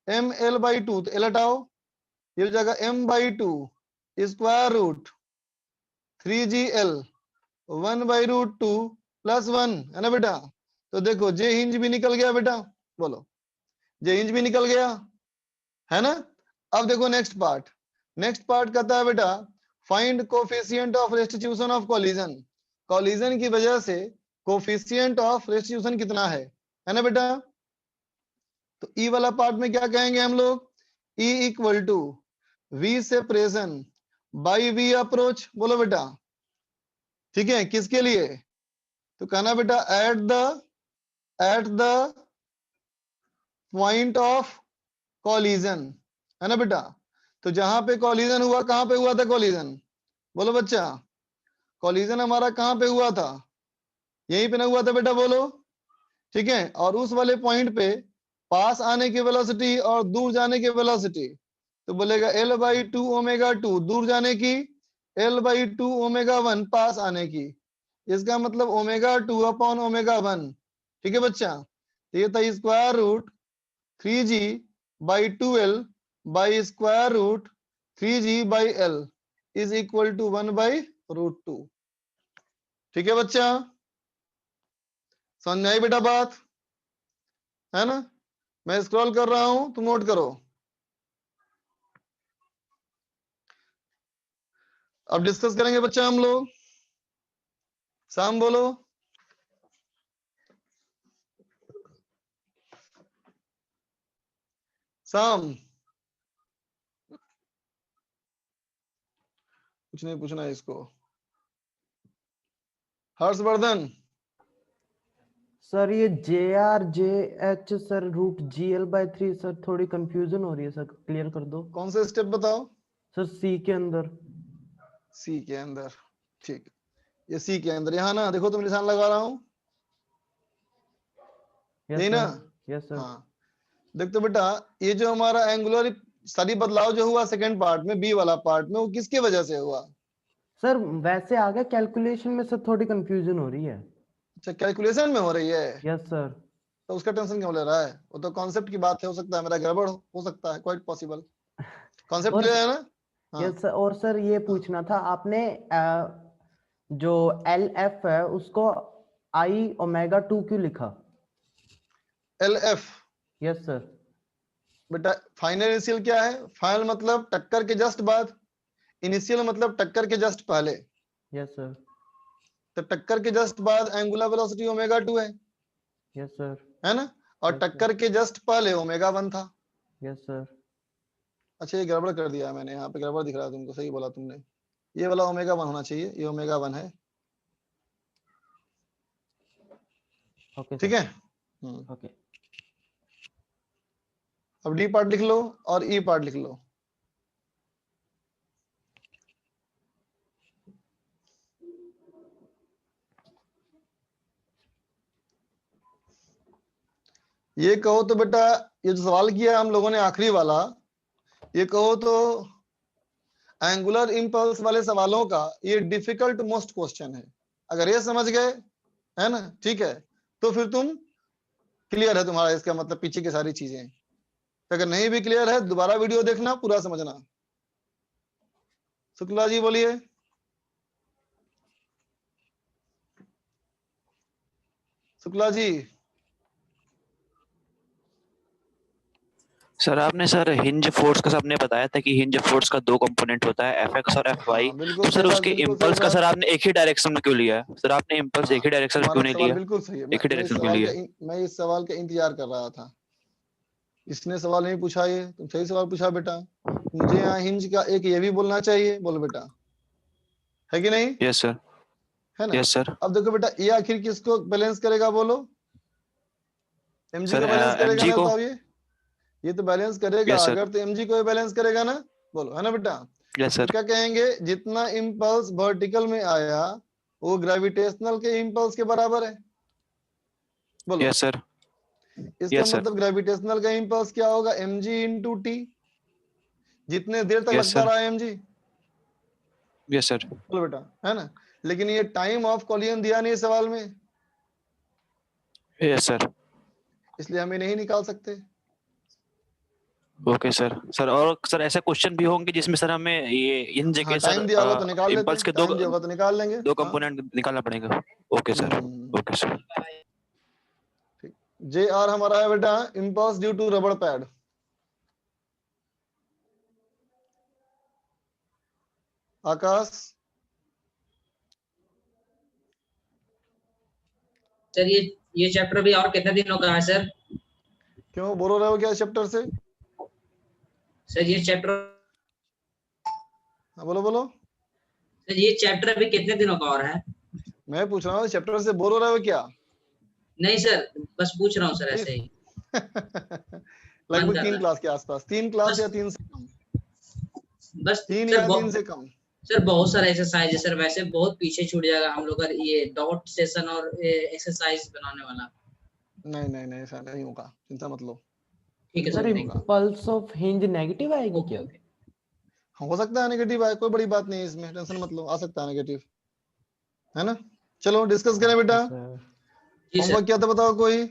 ML/2, तो L हटाओ, ये हो जाएगा m/2 स्क्वायर रूट 3GL 1/√2 + 1, है ना बेटा। तो देखो जे हिंज भी निकल गया बेटा, बोलो जे हिंज भी निकल गया, है ना। अब देखो नेक्स्ट पार्ट कहता है बेटा find coefficient of restitution of collision, collision की वजह से कोफिशिएंट ऑफ रेस्टिट्यूशन कितना है ना बेटा। तो ई वाला पार्ट में क्या कहेंगे हम लोग, e equal to v separation by v approach. बोलो बेटा, ठीक है, किसके लिए, तो कहना बेटा at the point of collision, है ना बेटा। तो जहां पे कॉलिजन हुआ, कहां पे हुआ था कॉलिजन, बोलो बच्चा, कॉलिजन हमारा कहां पे हुआ था, यहीं पे ना हुआ था बेटा, बोलो, ठीक है। और उस वाले पॉइंट पे पास आने की वेलोसिटी और दूर जाने की वेलोसिटी, तो बोलेगा L बाई 2 ओमेगा 2 दूर जाने की, L बाई 2 ओमेगा 1 पास आने की। इसका मतलब ओमेगा 2 अपॉन ओमेगा 1, ठीक है बच्चा। तो ये था square root 3g by 2l by square root 3g by l is equal to 1 by root 2, ठीक है बच्चा। समझ में आई बेटा बात, है ना। मैं स्क्रॉल कर रहा हूं, तुम नोट करो। अब डिस्कस करेंगे बच्चा हम लोग। शाम बोलो, शाम, कुछ नहीं पूछना है इसको। हर्षवर्धन, सर ये JR/JH सर √GL/3 सर थोड़ी कंफ्यूजन हो रही है सर, क्लियर कर दो। कौन से स्टेप बताओ, सर सी के अंदर। सी के अंदर, ठीक, ये सी के अंदर, यहाँ ना देखो तुम निशान लगा रहा हूं, यही ना, यस सर। हाँ। देख तो बेटा, ये जो हमारा एंगुलर सारी बदलाव जो हुआ सेकंड पार्ट में, बी वाला पार्ट में, वो किसकी वजह से हुआ। सर वैसे आ गया, कैलकुलेशन में सर थोड़ी कंफ्यूजन हो रही है। अच्छा, कैलकुलेशन में हो रही है, यस सर। तो उसका टेंशन क्यों ले रहा है, वो तो कॉन्सेप्ट की बात है, हो सकता है मेरा गड़बड़ हो सकता है, क्वाइट पॉसिबल। कॉन्सेप्ट क्लियर है ना। हाँ, यस सर। और सर ये पूछना था आपने, जो LF है उसको I ओमेगा 2 क्यों लिखा। LF, yes sir. बेटा फाइनल इनिशियल क्या है, फाइनल मतलब टक्कर के जस्ट बाद, इनिशियल मतलब टक्कर के जस्ट पहले। Yes sir. तो टक्कर के जस्ट बाद एंगुलर वेलोसिटी ओमेगा 2 है, यस सर। है ना, और टक्कर के जस्ट पहले ओमेगा 1 था। Yes sir. अच्छा, ये गड़बड़ कर दिया मैंने, यहाँ पे गड़बड़ दिख रहा है तुमको, सही बोला तुमने, ये वाला ओमेगा 1 होना चाहिए, ये ओमेगा 1 है, ओके ठीक है। ओके। अब डी पार्ट लिख लो और ई पार्ट लिख लो। ये कहो तो बेटा, ये जो सवाल किया हम लोगों ने आखिरी वाला, ये कहो तो एंगुलर इंपल्स वाले सवालों का ये डिफिकल्ट मोस्ट क्वेश्चन है। अगर ये समझ गए, है ना, ठीक है, तो फिर तुम क्लियर है तुम्हारा, इसका मतलब पीछे की सारी चीजें। अगर नहीं भी क्लियर है, दोबारा वीडियो देखना, पूरा समझना। शुक्ला जी बोलिए। शुक्ला जी। सर आपने सर हिंज फोर्स का आपने बताया था कि हिंज फोर्स का 2 कंपोनेंट होता है, Fx और Fy। तो सर उसके इम्पल्स का सर आपने एक ही डायरेक्शन में क्यों लिया है, सर आपने इम्पल्स एक ही डायरेक्शन में क्यों नहीं लिया। बिल्कुल सही है, एक ही डायरेक्शन क्यों लिया। मैं इस सवाल का इंतजार कर रहा था, इसने सवाल नहीं पूछा, ये तुम सही सवाल पूछा बेटा। मुझे यहाँ हिंज का एक ये भी बोलना चाहिए, बोलो बेटा, है कि नहीं। यस सर, है ना। Yes sir. अब देखो बेटा, ये आखिर किसको बैलेंस करेगा, बोलो, mg सर को बैलेंस करेगा mg ना। को, तो ये तो बैलेंस करेगा, यस सर, अगर तो mg को बैलेंस करेगा ना, बोलो, है ना बेटा। यस तो सर। क्या कहेंगे, जितना इंपल्स वर्टिकल में आया वो ग्रेविटेशनल के इंपल्स के बराबर है, बोलो। यस सर, इसका यस सर, मतलब ग्रेविटेशनल का इंपल्स क्या होगा, mg इंटू टी, जितने देर तक यस लगता सर, रहा mg, यस सर। बोलो बेटा, है ना। लेकिन ये टाइम ऑफ कॉलिजन दिया नहीं सवाल में, यस सर। इसलिए हम ये नहीं निकाल सकते। Okay sir. सर और सर ऐसे क्वेश्चन भी होंगे जिसमें सर हमें ये इन जगह सर टाइम दिया होगा तो निकाल लेते, इम्पल्स के टाइम दिया होगा तो निकाल लेंगे, 2 कंपोनेंट निकालना पड़ेगा। Okay sir, okay sir. J are हमारा है बेटा इम्पल्स ड्यू टू रबड़ पैड। आकाश, सर ये चैप्टर भी और कितने दिनों का है सर। क्यों बोल रहे हो क्या चैप्टर से? सर ये चैप्टर, हाँ बोलो बोलो। सर ये चैप्टर अभी कितने दिनों का और है? मैं पूछ रहा हूँ चैप्टर से बोल रहे हो क्या? नहीं सर, बस पूछ रहा हूँ सर ऐसे ही। लगभग 3 क्लास के आसपास, 3 क्लास या 3 से कम, बस 3 सर या 3 से कम। सर बहुत सारा एक्सरसाइज है सर, वैसे बहुत पीछे छूट जाएगा हम लोग का ये डॉट सेशन और एक्सरसाइज बनाने वाला। नहीं नहीं नहीं ऐसा नहीं होगा, चिंता मत लो। ठीक है sir sir. Impulse of hinge negative आएगी क्या? हो सकता है नेगेटिव आए, कोई बड़ी बात नहीं है इसमें, टेंशन मत लो, आ सकता है नेगेटिव, है ना। चलो डिस्कस करें बेटा। जी सर। होमवर्क क्या था बताओ कोई?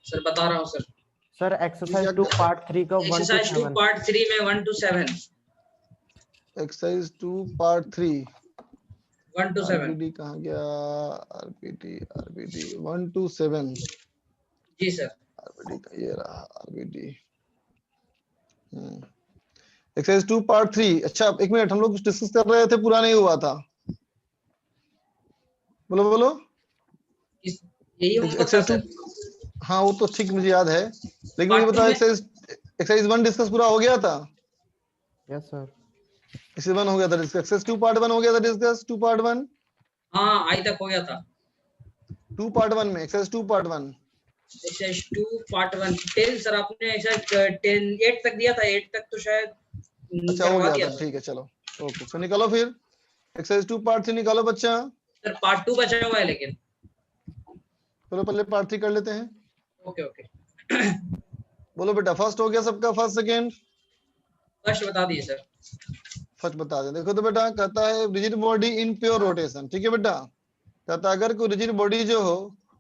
सर बता रहा हूँ सर। सर एक्सरसाइज 2 पार्ट 3 का 1 to एक्सरसाइज 2 7। पार्ट 3 में 1 to 7। Exercise 2 part 3 1 to 7। RPD कहाँ गया? RPD 1 to 7। जी सर। आरपीडी का ये रहा आरपीडी। Exercise 2 part 3। अच्छा एक मिनट, हम लोग कुछ डिस्कस कर रहे थे, पूरा नहीं हुआ था। बोलो बोलो। यही होमवर्क था एक्सरसाइज सर। 2, हाँ वो तो ठीक मुझे याद है, लेकिन ये Part बताओ two में- एक्सरसाइज 1 डिस्कस पूरा हो गया था? Yes sir. एक्सरसाइज 1 हो गया था डिस्कस, एक्सरसाइज 2 पार्ट 1 हो गया था डिस्कस, 2 पार्ट 1। हाँ आई तक हो गया था। 2 पार्ट 1 में exercise 2 part 1। Exercise 2 part 1 10 sir आपने एक्सरसाइज 10 8 तक दिया था, 8 तक तो शायद अच्छा हो करवा गया दिया था, था। ठीक है चलो ओके। तो निकालो फिर एक्सरसाइज 2 पार्ट 3 निकालो बच्चा। सर पार्ट 2 बचा हुआ है लेकिन। चलो पहले पार्ट 3 कर लेते हैं। Okay okay. बोलो बेटा, फर्स्ट हो गया सबका, फर्स्ट सेकंड? फर्स्ट बता दिए सर। फर्स्ट बता दें। देखो तो बेटा कहता है rigid body in pure rotation, ठीक है बेटा। कहता है अगर कोई रिजिड बॉडी जो हो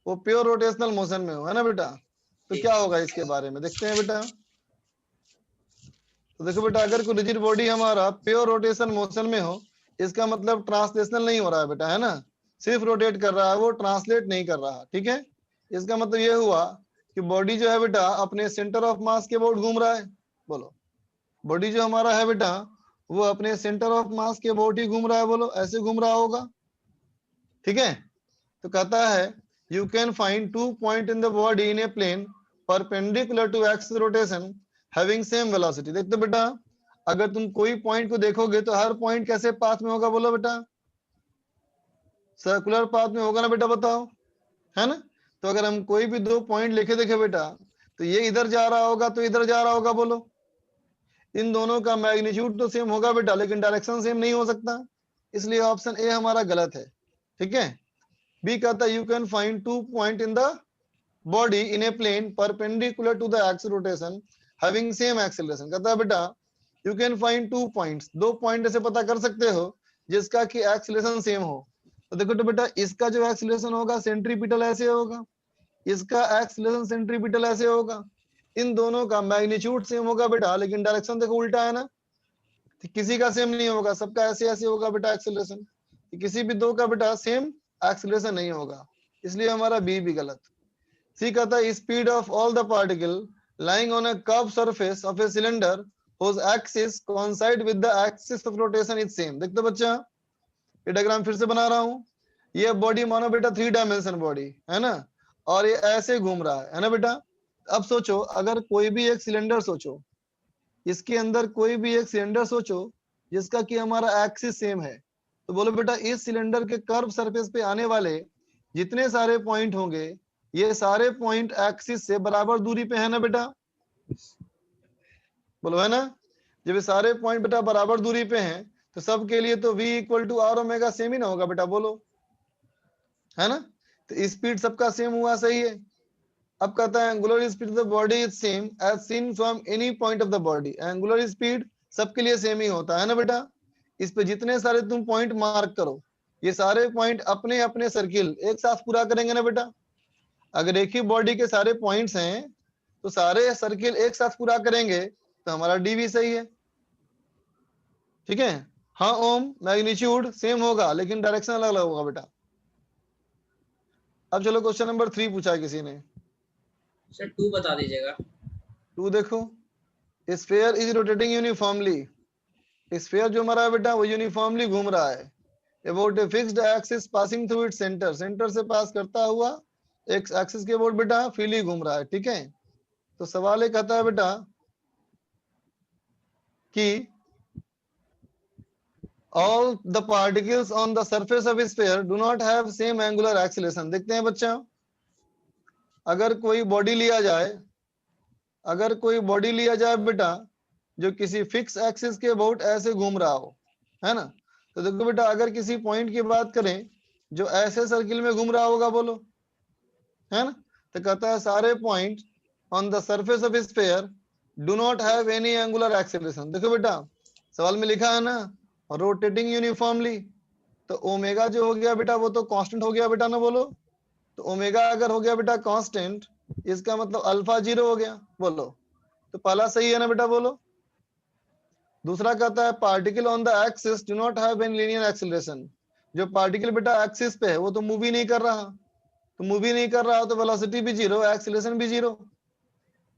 वो प्योर रोटेशनल मोशन में हो, है ना बेटा, तो क्या होगा इसके बारे में देखते हैं बेटा। तो देखो बेटा, अगर कोई रिजिड बॉडी हमारा प्योर रोटेशन मोशन में हो, इसका मतलब ट्रांसलेशनल नहीं हो रहा है बेटा, है ना, सिर्फ रोटेट कर रहा है, वो ट्रांसलेट नहीं कर रहा, ठीक है। इसका मतलब ये हुआ कि बॉडी जो है बेटा अपने सेंटर ऑफ मास के अबाउट घूम रहा है। बोलो, बॉडी जो हमारा है बेटा वो अपने सेंटर ऑफ मास के अबाउट ही घूम रहा है, बोलो ऐसे घूम रहा होगा, ठीक है। तो कहता है you can find 2 point in the body in a plane perpendicular to axis rotation having same velocity. देखते बेटा, अगर तुम कोई पॉइंट को देखोगे तो हर पॉइंट कैसे पाथ में होगा, बोलो बेटा सर्कुलर पाथ में होगा ना बेटा, बताओ, है ना। तो अगर हम कोई भी 2 पॉइंट लिखे देखे बेटा, तो ये इधर जा रहा होगा तो इधर जा रहा होगा, बोलो इन दोनों का मैग्नीट्यूड तो सेम होगा बेटा, लेकिन डायरेक्शन सेम नहीं हो सकता, इसलिए ऑप्शन ए हमारा गलत है, ठीक है। बी कहता है you can find 2 point in the body in a plane perpendicular to the axis rotation having same acceleration. कहता है बेटा you can find 2 points, 2 point ऐसे पता कर सकते हो जिसका कि एक्सीलरेशन सेम हो। तो देखो तो बेटा इसका जो एक्सीलरेशन होगा सेंट्रीपिटल ऐसे होगा, इसका एक्सीलरेशन सेंट्रीपिटल ऐसे होगा, इन दोनों का मैग्नीट्यूड सेम होगा बेटा, लेकिन डायरेक्शन देखो उल्टा है ना, तो किसी का सेम नहीं होगा, सबका ऐसे ऐसे होगा बेटा एक्सीलरेशन, किसी भी 2 का बेटा सेम एक्सीलरेशन नहीं होगा, इसलिए हमारा बी भी गलत। सी कहता है speed of all the particle lying on a curved surface of a cylinder whose axis coincide with the axis of rotation is same। देखते बच्चा, ये डायग्राम फिर से बना रहा हूं। ये बॉडी मानो बेटा 3 डायमेंशन बॉडी है ना, और ये ऐसे घूम रहा है ना बेटा। अब सोचो अगर कोई भी एक सिलेंडर सोचो, इसके अंदर कोई भी एक सिलेंडर सोचो जिसका कि हमारा एक्सिस सेम है, तो बोलो बेटा इस सिलेंडर के कर्व सरफेस पे आने वाले जितने सारे पॉइंट होंगे ये सारे पॉइंट एक्सिस से बराबर दूरी पे है ना बेटा, बोलो है ना। जब ये सारे पॉइंट बेटा बराबर दूरी पे हैं तो सबके लिए तो v equal to are omega same ही ना होगा बेटा, बोलो है ना। तो स्पीड सबका सेम हुआ, सही है। अब कहता है angular speed of the body is same as seen from any point of the body. Angular speed सबके लिए सेम ही होता है ना बेटा। इस पे जितने सारे तुम पॉइंट मार्क करो, ये सारे पॉइंट अपने अपने सर्किल एक साथ पूरा करेंगे ना बेटा। अगर एक ही बॉडी के सारे पॉइंट्स हैं तो सारे सर्किल एक साथ पूरा करेंगे, तो हमारा डी भी सही है, ठीक है। हाँ ओम मैग्नीट्यूड सेम होगा लेकिन डायरेक्शन अलग अलग होगा बेटा। अब चलो क्वेश्चन नंबर 3 पूछा है किसी ने, सर 2 बता दीजिएगा। 2 देखो, sphere is rotating uniformly. Sphere जो हमारा है बेटा वो यूनिफॉर्मली घूम रहा है about a fixed axis passing through its centre. Centre से पास करता हुआ एक एक्सिस के अबाउट बेटा फ्रीली घूम रहा है, ठीक है। तो सवाल ये कहता है बेटा कि all the particles on the surface of a sphere do not have same angular acceleration। देखते हैं बच्चा, अगर कोई बॉडी लिया जाए, अगर कोई बॉडी लिया जाए बेटा जो किसी फिक्स एक्सिस के अबाउट ऐसे घूम रहा हो, है ना, तो देखो बेटा अगर किसी पॉइंट की बात करें जो ऐसे सर्किल में घूम रहा होगा, बोलो, है ना, तो कहता है सारे point on the surface of sphere do not have any angular acceleration. देखो बेटा सवाल में लिखा है ना रोटेटिंग यूनिफॉर्मली, तो ओमेगा जो हो गया बेटा वो तो कांस्टेंट हो गया बेटा ना, बोलो, तो ओमेगा अगर हो गया बेटा कांस्टेंट, इसका मतलब अल्फा 0 हो गया, बोलो, तो पहला सही है ना बेटा, बोलो। दूसरा कहता है particle on the axis do not have any linear acceleration, जो पार्टिकल बेटा एक्सिस पे है वो तो मूव ही नहीं कर रहा, तो मूव ही नहीं कर रहा तो वेलोसिटी भी 0, एक्सेलरेशन भी 0।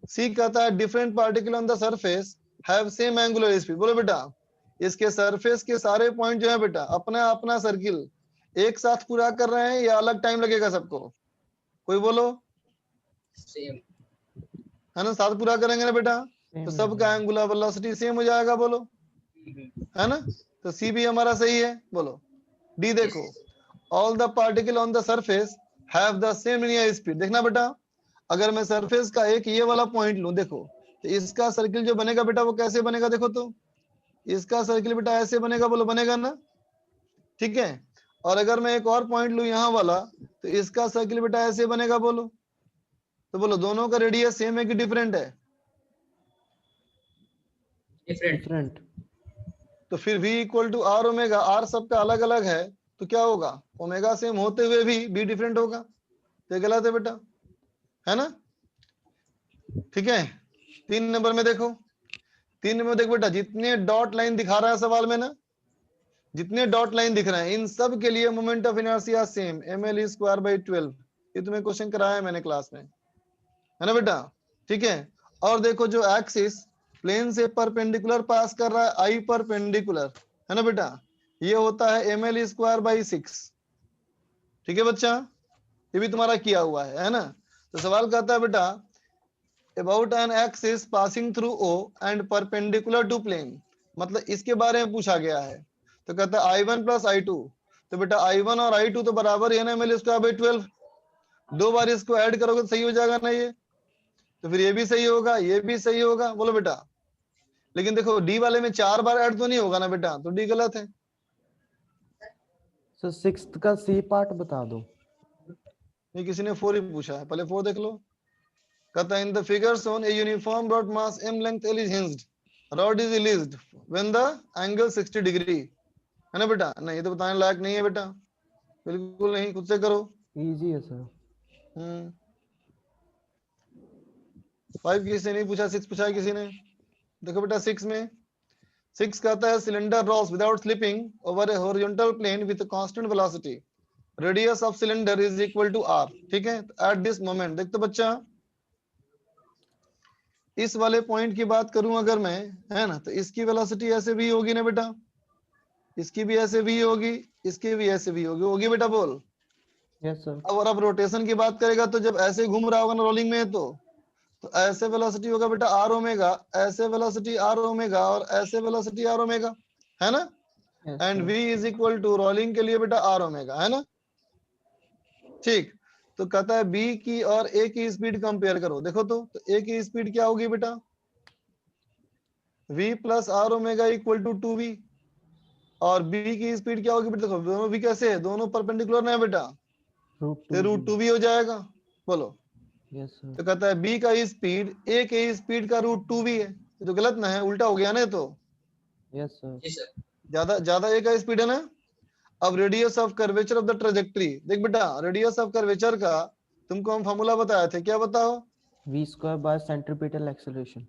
सी कहता है different particle on the surface have same angular speed. बोलो बेटा इसके सरफेस के सारे पॉइंट जो है बेटा अपना अपना सर्किल एक साथ पूरा कर रहे हैं या अलग टाइम लगेगा सबको, कोई बोलो, सेम है ना, साथ पूरा करेंगे ना बेटा तो सबका एंगुलर वेलोसिटी सेम हो जाएगा, बोलो, है ना, तो सी भी हमारा सही है, बोलो। डी देखो all the particle on the surface have the same linear speed. देखना बेटा अगर मैं सरफेस का एक ये वाला पॉइंट लूं, देखो तो इसका सर्किल जो बनेगा बेटा वो कैसे बनेगा, देखो तो इसका सर्किल बेटा ऐसे बनेगा, बोलो, बनेगा ना, ठीक है। और अगर मैं एक और पॉइंट लूं यहाँ वाला तो इसका सर्किल बेटा ऐसे बनेगा, बोलो, तो बोलो दोनों का रेडियस सेम है कि डिफरेंट है, डिफरेंट। तो फिर v equal to are omega, r सबका अलग अलग है तो क्या होगा, ओमेगा सेम होते हुए भी b डिफरेंट होगा, तो ये गलत है बेटा, है ना, ठीक है। 3 नंबर में देखो, 3 नंबर में देखो बेटा जितने डॉट लाइन दिखा रहा है सवाल में ना, जितने डॉट लाइन दिख रहे हैं इन सब के लिए moment of inertia same ml²/12। ये तुम्हें क्वेश्चन कराया है मैंने क्लास में, है ना बेटा, ठीक है। और देखो जो एक्सिस प्लेन से परपेंडिकुलर पास कर रहा है आई परपेंडिकुलर, है ना बेटा, ये होता है ml²/6, ठीक है बच्चा, ये भी तुम्हारा किया हुआ है ना। तो सवाल कहता है बेटा about an axis passing through O and perpendicular to plane, मतलब इसके बारे में पूछा गया है, तो कहता है I1 + I2, तो बेटा I1 और I2 तो बराबर है ना ml²/12, 2 बार इसको ऐड करोगे तो सही हो जाएगा ना, ये तो फिर ये भी सही होगा, ये भी सही होगा, बोलो बेटा। लेकिन देखो डी वाले में 4 बार ऐड तो नहीं होगा ना बेटा, तो डी गलत है। सर सिक्स्थ का सी पार्ट बता दो। नहीं किसी ने 4 ही पूछा है, पहले 4 देख लो। कहता है in the figure shown a uniform rod mass m length L is hinged, rod is released when the angle 60 degree, है ना बेटा। नहीं ये तो बताने लायक नहीं है बेटा, बिल्कुल नहीं, खुद से करो, इजी है सर। 5 किसी ने नहीं पूछा, 6 पूछा है किसी ने। देखो बेटा 6 में 6 कहता है cylinder rolls without slipping over a horizontal plane with constant velocity, radius of cylinder is equal to r, ठीक है। एट दिस मोमेंट देख तो बच्चा इस वाले पॉइंट की बात करूं अगर मैं, है ना, तो इसकी वेलोसिटी ऐसे भी होगी ना बेटा, इसकी भी ऐसे भी होगी, इसकी भी ऐसे भी होगी, होगी बेटा, बोल। Yes sir. और अब रोटेशन की बात करेगा तो जब ऐसे घूम रहा होगा ना रोलिंग में तो ऐसे वेलोसिटी होगा बेटा r ओमेगा, ऐसे वेलोसिटी r ओमेगा और ऐसे वेलोसिटी r ओमेगा, है ना। And v is equal to rolling के लिए बेटा r ओमेगा, है ना, ठीक। तो कहता है b की और a की स्पीड कंपेयर करो, देखो तो a की स्पीड क्या होगी बेटा, v plus r omega equal to 2v, और b की स्पीड क्या होगी बेटा, देखो दोनों v कैसे है, दोनों परपेंडिकुलर ना है बेटा, तो √2v हो जाएगा, बोलो। Yes sir. तो कहता है b का स्पीड a के स्पीड का √2v है, ये तो गलत ना है, उल्टा हो गया ना, तो यस सर। ज्यादा ज्यादा a का स्पीड है ना। अब radius of curvature of the trajectory, देख बेटा रेडियस ऑफ कर्वेचर का तुमको हम फॉर्मूला बताए थे, क्या बताओ, v² सेंट्रीपिटल एक्सेलरेशन।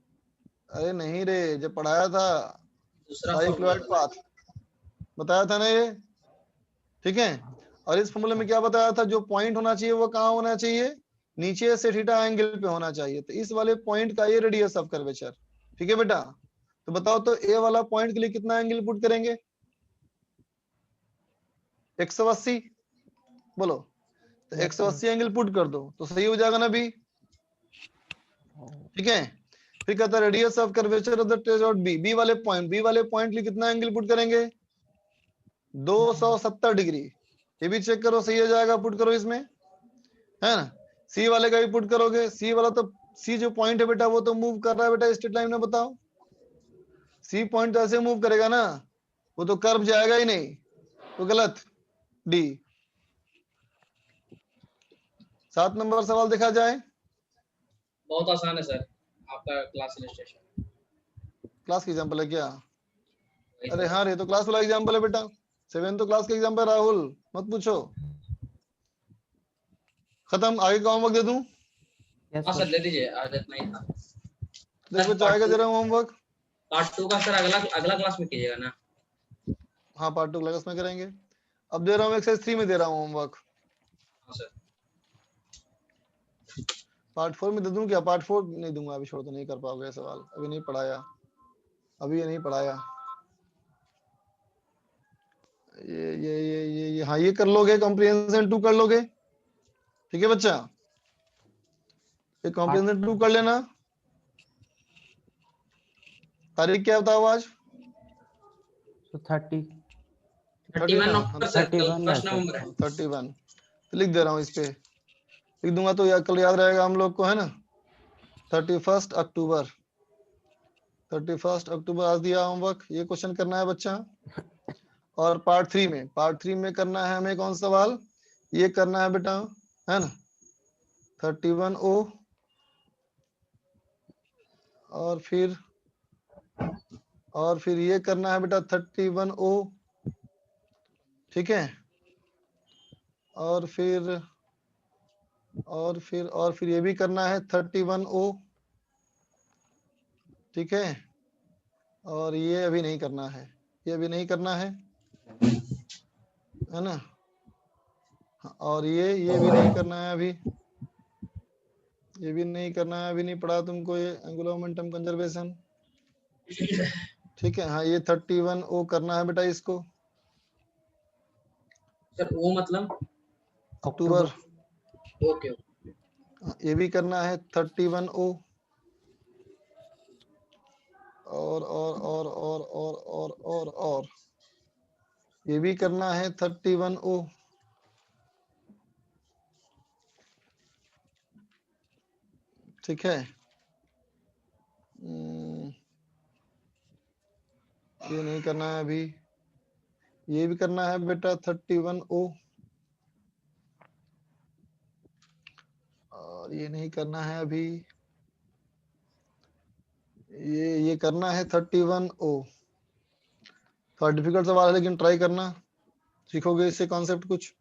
अरे नहीं रे, जब पढ़ाया था दूसरा साइक्लॉइड पाथ बताया था ना ये, ठीक है। और इस फॉर्मूले में क्या बताया था, जो पॉइंट होना चाहिए वो कहाँ होना चाहिए, नीचे से थीटा एंगल पे होना चाहिए, तो इस वाले पॉइंट का ये रेडियस ऑफ कर्वेचर, ठीक है बेटा। तो बताओ तो ए वाला पॉइंट के लिए कितना एंगल पुट करेंगे, 180, बोलो, तो 180 एंगल पुट कर दो तो सही हो जाएगा ना भी, ठीक है। फिर कहता है radius of curvature of the trace dot B, B वाले पॉइंट लिए कितना एंगल पुट करेंगे 270 डिग्री। ये भी चेक करो सही हो जाएगा, पुट करो इसमें, है ना। सी वाले का भी पुट करोगे, सी वाला तो सी जो पॉइंट है बेटा वो तो मूव कर रहा है बेटा स्ट्रेट लाइन में, बताओ सी पॉइंट तो ऐसे मूव करेगा ना, वो तो कर्व जाएगा ही नहीं, तो गलत डी। 7 नंबर सवाल देखा जाए। बहुत आसान है सर आपका क्लास इलस्ट्रेशन। क्लास का एग्जांपल है क्या? अरे हाँ रे, तो क्लास वाला एग्जांपल है बेटा, 7 तो क्लास का एग्जांपल। राहुल मत पूछो, खत्म। आगे का होमवर्क दे दूं? हाँ सर दे दीजिए, आज इतना ही था। देख बच्चा आएगा जरा होमवर्क। पार्ट 2 का सर अगला क्लास में कीजिएगा ना। हाँ पार्ट 2 क्लास में करेंगे। अब दे रहा हूँ एक्सरसाइज 3 में दे रहा हूँ होमवर्क। हाँ सर। पार्ट 4 में दे दूं क्या? पार्ट 4 नहीं दूंगा अभी, छोड़ दो, नहीं कर पाओगे सवाल, अभी नहीं पढ़ाया, अभी ये नहीं पढ़ाया। ये हाँ ये कर लोगे, कॉम्प्रिहेंशन 2 कर लोगे, ठीक है बच्चा, ये कॉम्प्रिहेंशन 2 कर लेना। तारीख क्या बताओ आज? 30 31 तो लिख दे रहा हूँ, इस पे लिख दूंगा तो कल याद रहेगा हम लोग को, है ना। 31 अक्टूबर, 31 अक्टूबर आज दिया होमवर्क, ये क्वेश्चन करना है बच्चा। और पार्ट 3 में करना है हमें कौन सा सवाल, ये करना है बेटा, है ना 31O, और फिर ये करना है बेटा 31O, ठीक है। और फिर ये भी करना है 31O, ठीक है। और ये अभी नहीं करना है, ये अभी नहीं करना है ना। और ये भी नहीं करना है अभी, ये भी नहीं करना है, अभी नहीं पढ़ा तुमको ये एंगुलर मोमेंटम कंजर्वेशन, ठीक है। हाँ ये 31O करना है बेटा इसको। सर वो मतलब अक्टूबर। ओके। ये भी करना है 31O, और ये भी करना है 31O, ठीक है। ये नहीं करना है अभी, ये भी करना है बेटा 31O, और ये नहीं करना है अभी, ये करना है 31O। थोड़ा डिफिकल्ट सवाल है लेकिन ट्राई करना, सीखोगे इससे कॉन्सेप्ट कुछ।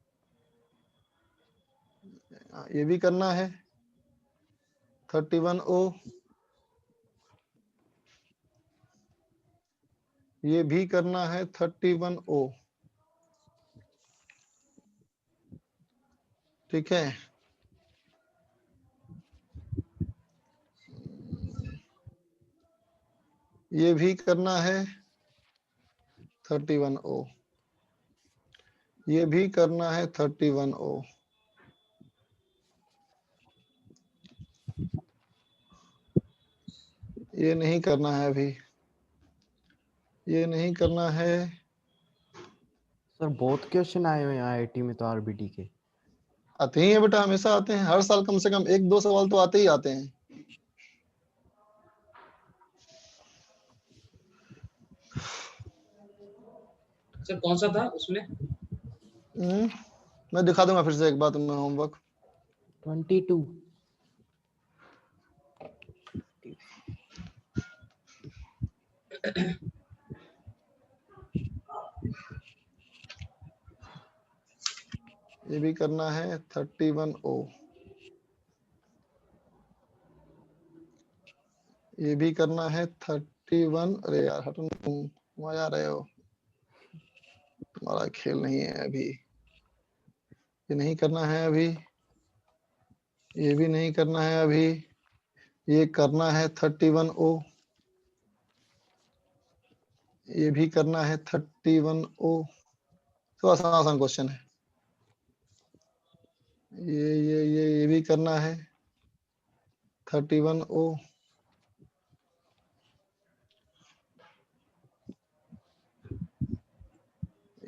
ये भी करना है 31O, ये भी करना है 31O, ठीक है। ये भी करना है 31O, ये भी करना है 31O, ये नहीं करना है अभी, ये नहीं करना है। सर बहुत क्वेश्चन आए हुए हैं आईआईटी में तो आरबीटी के। आते ही है बेटा, हमेशा आते हैं, हर साल कम से कम 1-2 सवाल तो आते ही आते हैं। सर कौन सा था उसमें? मैं दिखा दूंगा फिर से एक बार तुम्हें होमवर्क। 22 ये भी करना है 31O, ये भी करना है 31। अरे यार हटो, तुम आ जा रहे हो, तुम्हारा खेल नहीं है अभी। ये नहीं करना है अभी, ये भी नहीं करना है अभी, ये करना है 31O, ये भी करना है 31O। तो आसान आसान क्वेश्चन है। ये भी करना है 31O,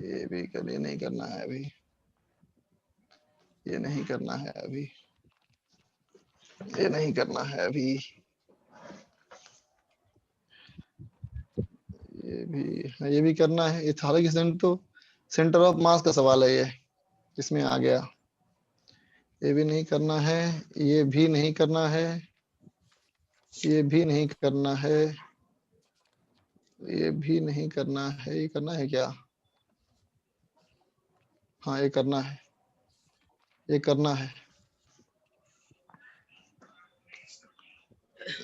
ये भी कभी नहीं करना है अभी, ये नहीं करना है अभी, ये नहीं करना है अभी, ये भी करना है। ये हालांकि सेंटर ऑफ मास का सवाल है, ये इसमें आ गया। ये भी नहीं करना है, ये भी नहीं करना है, ये भी नहीं करना है, ये भी नहीं करना है। ये करना है क्या? हाँ ये करना है, ये करना है,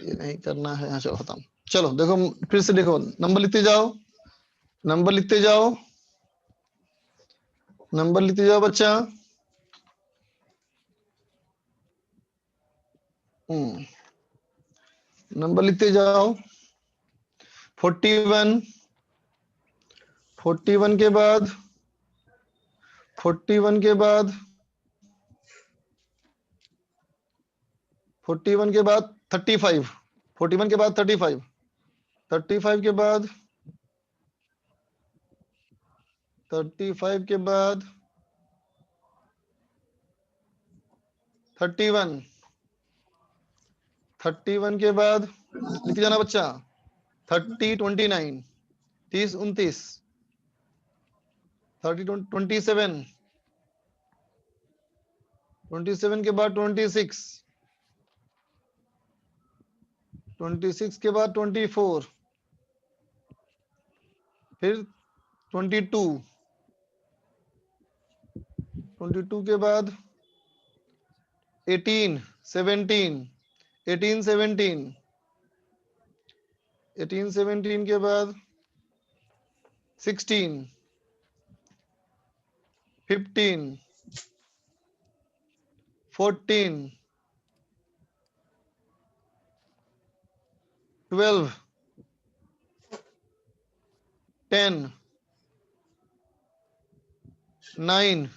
ये नहीं करना है। हाँ चलो खत्म। चलो देखो फिर से देखो, नंबर लिखते जाओ, नंबर लिखते जाओ, नंबर लिखते जाओ बच्चा। नंबर लिखते जाओ। 41, 41 के बाद 41 के बाद 41 के बाद 35, 41 के बाद 35, 35 के बाद 35 के बाद 31, 31 के बाद लिख जाना बच्चा 30, 29, 30, 29, 30, 27, 27 के बाद 26, 26 के बाद 24, फिर 22, 22 के बाद 18, 17, 18, 17, 18, 17 के बाद 16, 15, 14, 12, 10, 9,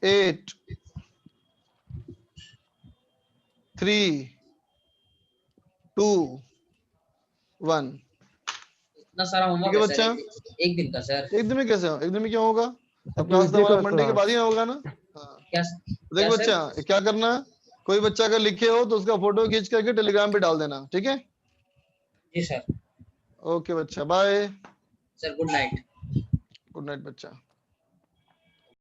8, 3, 2, 1। इतना सारा ठीक होमवर्क है है बच्चा, सर एक दिन का सर। एक दिन में कैसे हो? एक दिन में क्या होगा? अब क्लास तो ट्यूसडे हमारा का मंडे के क्लास। बाद ही होगा ना। क्या देख क्या बच्चा, सर? क्या करना, कोई बच्चा अगर लिखे हो तो उसका फोटो खींच करके टेलीग्राम पे डाल देना, ठीक है? जी सर। ओके बच्चा, bye, sir good night. Good night बच्चा।